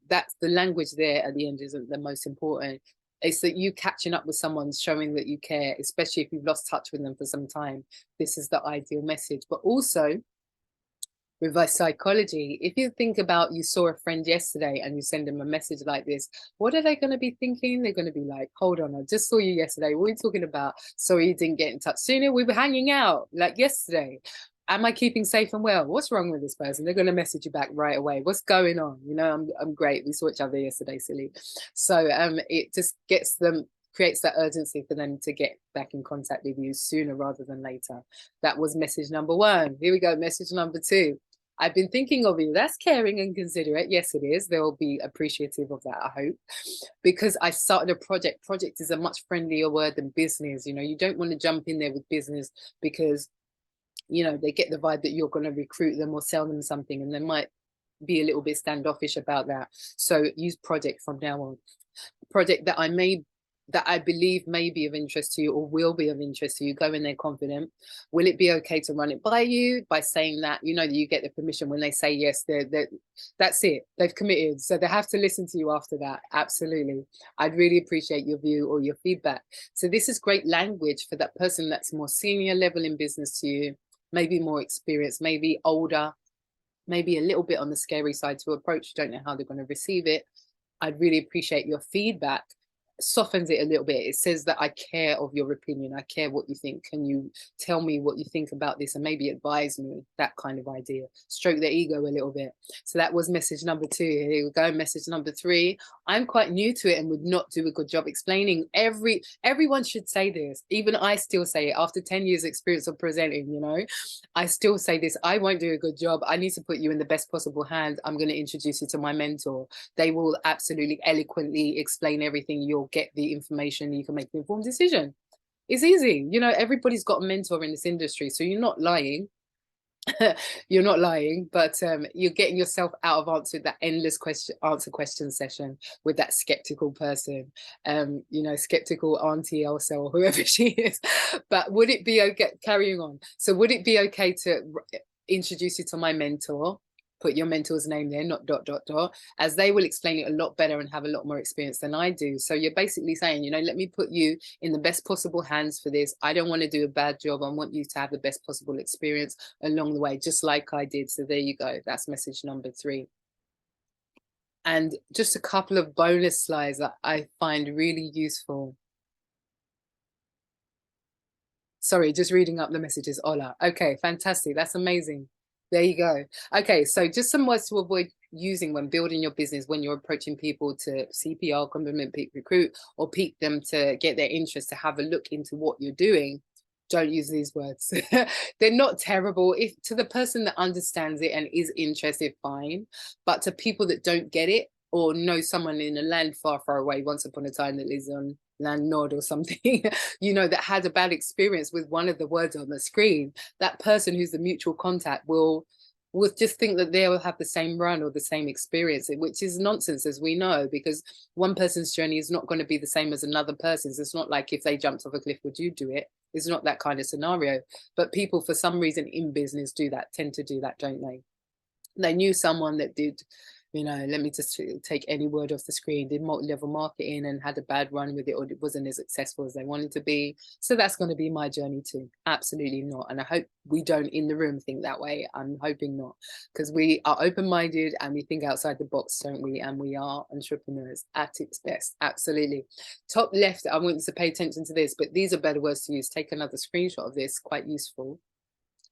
that's the language there at the end isn't the most important. It's that you catching up with someone, showing that you care, especially if you've lost touch with them for some time. This is the ideal message. But also, reverse psychology, if you think about you saw a friend yesterday and you send them a message like this, what are they going to be thinking? They're going to be like, hold on, I just saw you yesterday, what are you talking about? Sorry you didn't get in touch sooner, we were hanging out like yesterday. Am I keeping safe and well? What's wrong with this person? They're going to message you back right away. What's going on? You know, I'm great, we saw each other yesterday, silly. So it just gets them, creates that urgency for them to get back in contact with you sooner rather than later. That was message number 1. Here we go, message number 2. I've been thinking of you. That's caring and considerate. Yes, it is. They'll be appreciative of that, I hope. Because I started a project. Project is a much friendlier word than business. You know, you don't want to jump in there with business because, you know, they get the vibe that you're going to recruit them or sell them something, and they might be a little bit standoffish about that. So use project from now on. Project that I believe may be of interest to you or will be of interest to you, go in there confident. Will it be okay to run it by you? By saying that, you know, that you get the permission. When they say yes, that's it. They've committed. So they have to listen to you after that. Absolutely. I'd really appreciate your view or your feedback. So this is great language for that person that's more senior level in business to you, maybe more experienced, maybe older, maybe a little bit on the scary side to approach. You don't know how they're going to receive it. I'd really appreciate your feedback. Softens it a little bit. It says that I care of your opinion. I care what you think. Can you tell me what you think about this and maybe advise me? That kind of idea. Stroke their ego a little bit. So that was message number 2. Here we go. Message number 3. I'm quite new to it and would not do a good job explaining. Everyone should say this. Even I still say it after 10 years experience of presenting, you know. I still say this. I won't do a good job. I need to put you in the best possible hands. I'm going to introduce you to my mentor. They will absolutely eloquently explain everything. You'll get the information, you can make an informed decision. It's easy. You know, everybody's got a mentor in this industry, so you're not lying. You're not lying, but you're getting yourself out of answer that endless answer question session with that skeptical person, you know, skeptical auntie Elsa or whoever she is. But would it be okay, carrying on, so would it be okay to introduce you to my mentor? Put your mentor's name there, not ... as they will explain it a lot better and have a lot more experience than I do. So you're basically saying, you know, let me put you in the best possible hands for this. I don't want to do a bad job. I want you to have the best possible experience along the way, just like I did. So there you go. That's message number 3. And just a couple of bonus slides that I find really useful. Sorry, just reading up the messages. Hola. Okay, fantastic. That's amazing. There you go. Okay, so just some words to avoid using when building your business, when you're approaching people to CPR, compliment, peak, recruit, or pique them to get their interest, to have a look into what you're doing. Don't use these words. They're not terrible. If to the person that understands it and is interested, fine. But to people that don't get it or know someone in a land far, far away, once upon a time, that lives on land nod or something, you know, that had a bad experience with one of the words on the screen, that person who's the mutual contact will just think that they will have the same run or the same experience, which is nonsense, as we know, because one person's journey is not going to be the same as another person's. It's not like if they jumped off a cliff, would you do it? It's not that kind of scenario. But people, for some reason in business, tend to do that, don't they? They knew someone that did, you know, let me just take any word off the screen, did multi-level marketing and had a bad run with it, or it wasn't as successful as they wanted to be. So that's going to be my journey too. Absolutely not. And I hope we don't in the room think that way. I'm hoping not, because we are open-minded and we think outside the box, don't we? And we are entrepreneurs at its best. Absolutely. Top left, I want you to pay attention to this, but these are better words to use. Take another screenshot of this, quite useful.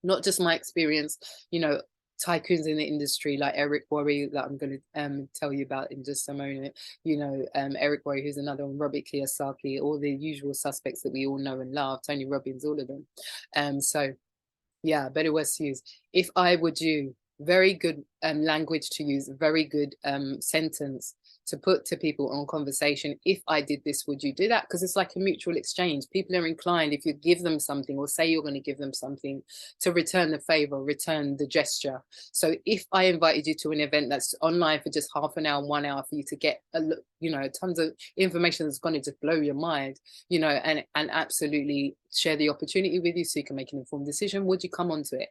Not just my experience, you know, tycoons in the industry like Eric Worre that I'm going to tell you about in just a moment. You know, Eric Worre, who's another one, Robert Kiyosaki, all the usual suspects that we all know and love, Tony Robbins, all of them. So yeah, better words to use. If I were you, very good language to use, very good sentence to put to people on conversation. If I did this, would you do that? Because it's like a mutual exchange. People are inclined, if you give them something or say you're going to give them something, to return the favor, return the gesture. So if I invited you to an event that's online for just half an hour, 1 hour for you to get you know, tons of information that's going to just blow your mind, you know, and absolutely share the opportunity with you so you can make an informed decision, would you come onto it?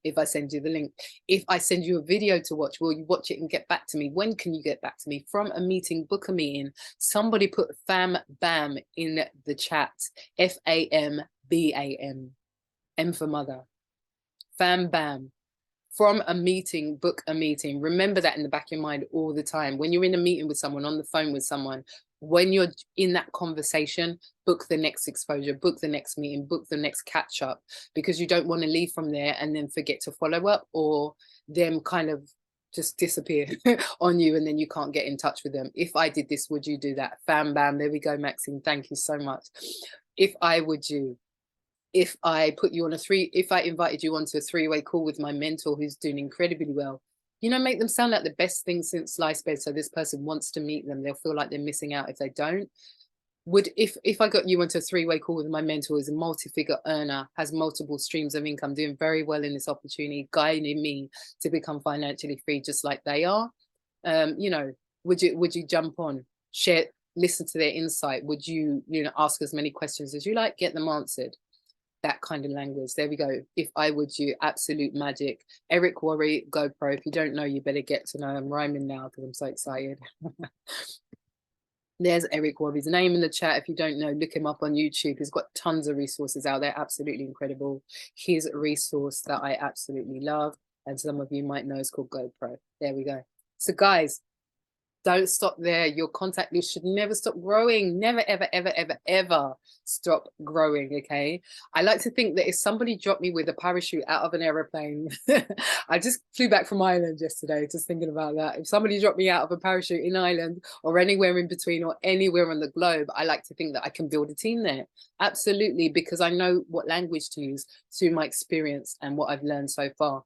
If I send you the link, if I send you a video to watch, will you watch it and get back to me? When can you get back to me? From a meeting, book a meeting. Somebody put fam bam in the chat. FAMBAM. M for mother. Fam bam. From a meeting, book a meeting. Remember that in the back of your mind all the time. When you're in a meeting with someone, on the phone with someone, when you're in that conversation, book the next exposure, book the next meeting, book the next catch up, because you don't want to leave from there and then forget to follow up, or them kind of just disappear on you and then you can't get in touch with them. If I did this, would you do that? Bam, bam. There we go, Maxine. Thank you so much. If I would you. If I put you on if I invited you onto a 3-way call with my mentor who's doing incredibly well, you know, make them sound like the best thing since sliced bread. So this person wants to meet them. They'll feel like they're missing out if they don't. If I got you onto a 3-way call with my mentor, who's a multi-figure earner, has multiple streams of income, doing very well in this opportunity, guiding me to become financially free just like they are, you know, would you jump on, share, listen to their insight? Would you, you know, ask as many questions as you like, get them answered? That kind of language. There we go. If I would you, absolute magic. Eric Worre, GoPro. If you don't know, you better get to know. I'm rhyming now because I'm so excited. There's Eric Worre's name in the chat. If you don't know, look him up on YouTube. He's got tons of resources out there. Absolutely incredible. His resource that I absolutely love, and some of you might know, is called GoPro. There we go. So guys, don't stop there. Your contact list should never stop growing. Never, ever, ever, ever, ever stop growing, okay? I like to think that if somebody dropped me with a parachute out of an aeroplane, I just flew back from Ireland yesterday, just thinking about that. If somebody dropped me out of a parachute in Ireland or anywhere in between or anywhere on the globe, I like to think that I can build a team there. Absolutely, because I know what language to use through my experience and what I've learned so far.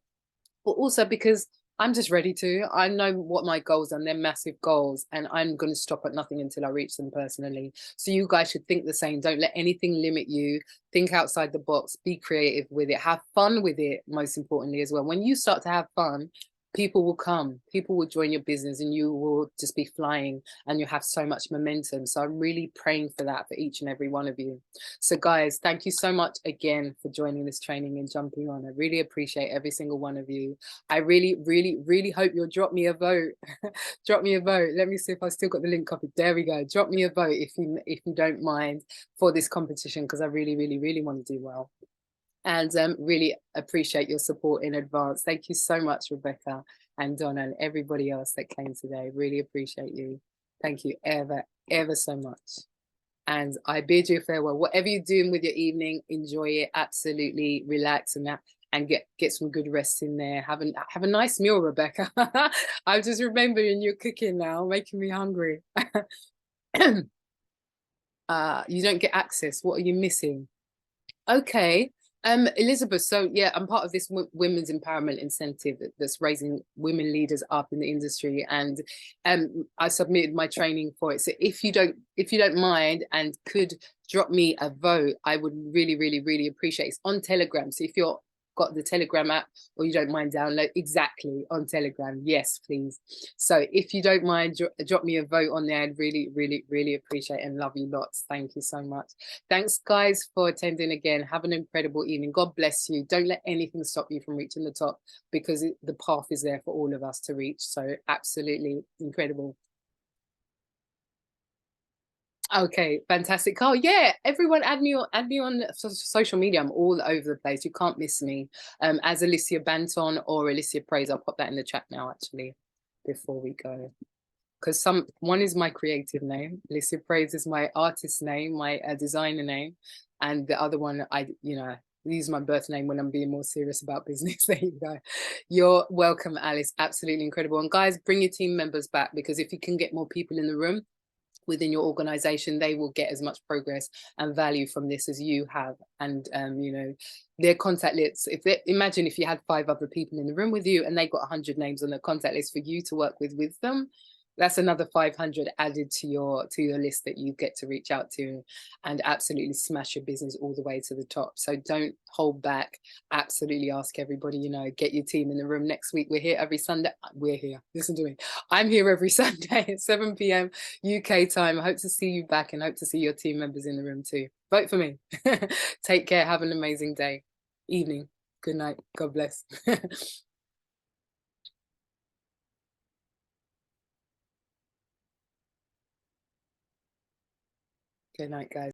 But also because I'm just ready to. I know what my goals are, and they're massive goals, and I'm going to stop at nothing until I reach them personally. So you guys should think the same. Don't let anything limit you. Think outside the box, be creative with it, have fun with it, most importantly as well. When you start to have fun, people will come, people will join your business, and you will just be flying and you have so much momentum. So I'm really praying for that for each and every one of you. So guys, thank you so much again for joining this training and jumping on. I really appreciate every single one of you. I really, really, really hope you'll drop me a vote. Drop me a vote. Let me see if I still got the link copied. There we go. Drop me a vote if you don't mind, for this competition, because I really, really, really want to do well. And really appreciate your support in advance. Thank you so much, Rebecca and Donna and everybody else that came today. Really appreciate you. Thank you ever, ever so much. And I bid you farewell. Whatever you're doing with your evening, enjoy it. Absolutely relax and get some good rest in there. Have a nice meal, Rebecca. I'm just remembering you're cooking now, making me hungry. You don't get access. What are you missing? Okay. Elizabeth, so yeah, I'm part of this women's empowerment incentive that's raising women leaders up in the industry, and I submitted my training for it. So if you don't mind and could drop me a vote, I would really, really, really appreciate it. It's on Telegram. So if you're got the Telegram app, or you don't mind download exactly on Telegram, yes, please. So if you don't mind, drop me a vote on there. I'd really, really, really appreciate and love you lots. Thank you so much. Thanks, guys, for attending again. Have an incredible evening. God bless you. Don't let anything stop you from reaching the top, because the path is there for all of us to reach. So absolutely incredible. Okay, fantastic. Carl, yeah, everyone add me on social media. I'm all over the place. You can't miss me. As Alicia Banton or Alicia Praise. I'll pop that in the chat now, actually, before we go. Because one is my creative name. Alicia Praise is my artist name, my designer name. And the other one, I use my birth name when I'm being more serious about business. There you go. You're welcome, Alice. Absolutely incredible. And guys, bring your team members back, because if you can get more people in the room within your organization, they will get as much progress and value from this as you have. And their contact lists, imagine if you had 5 other people in the room with you and they got 100 names on the contact list for you to work with them, that's another 500 added to your list that you get to reach out to and absolutely smash your business all the way to the top. So don't hold back. Absolutely ask everybody, get your team in the room. Next week, we're here every Sunday. We're here. Listen to me. I'm here every Sunday at 7 p.m. UK time. I hope to see you back and hope to see your team members in the room too. Vote for me. Take care. Have an amazing day, evening. Good night. God bless. Good night, guys.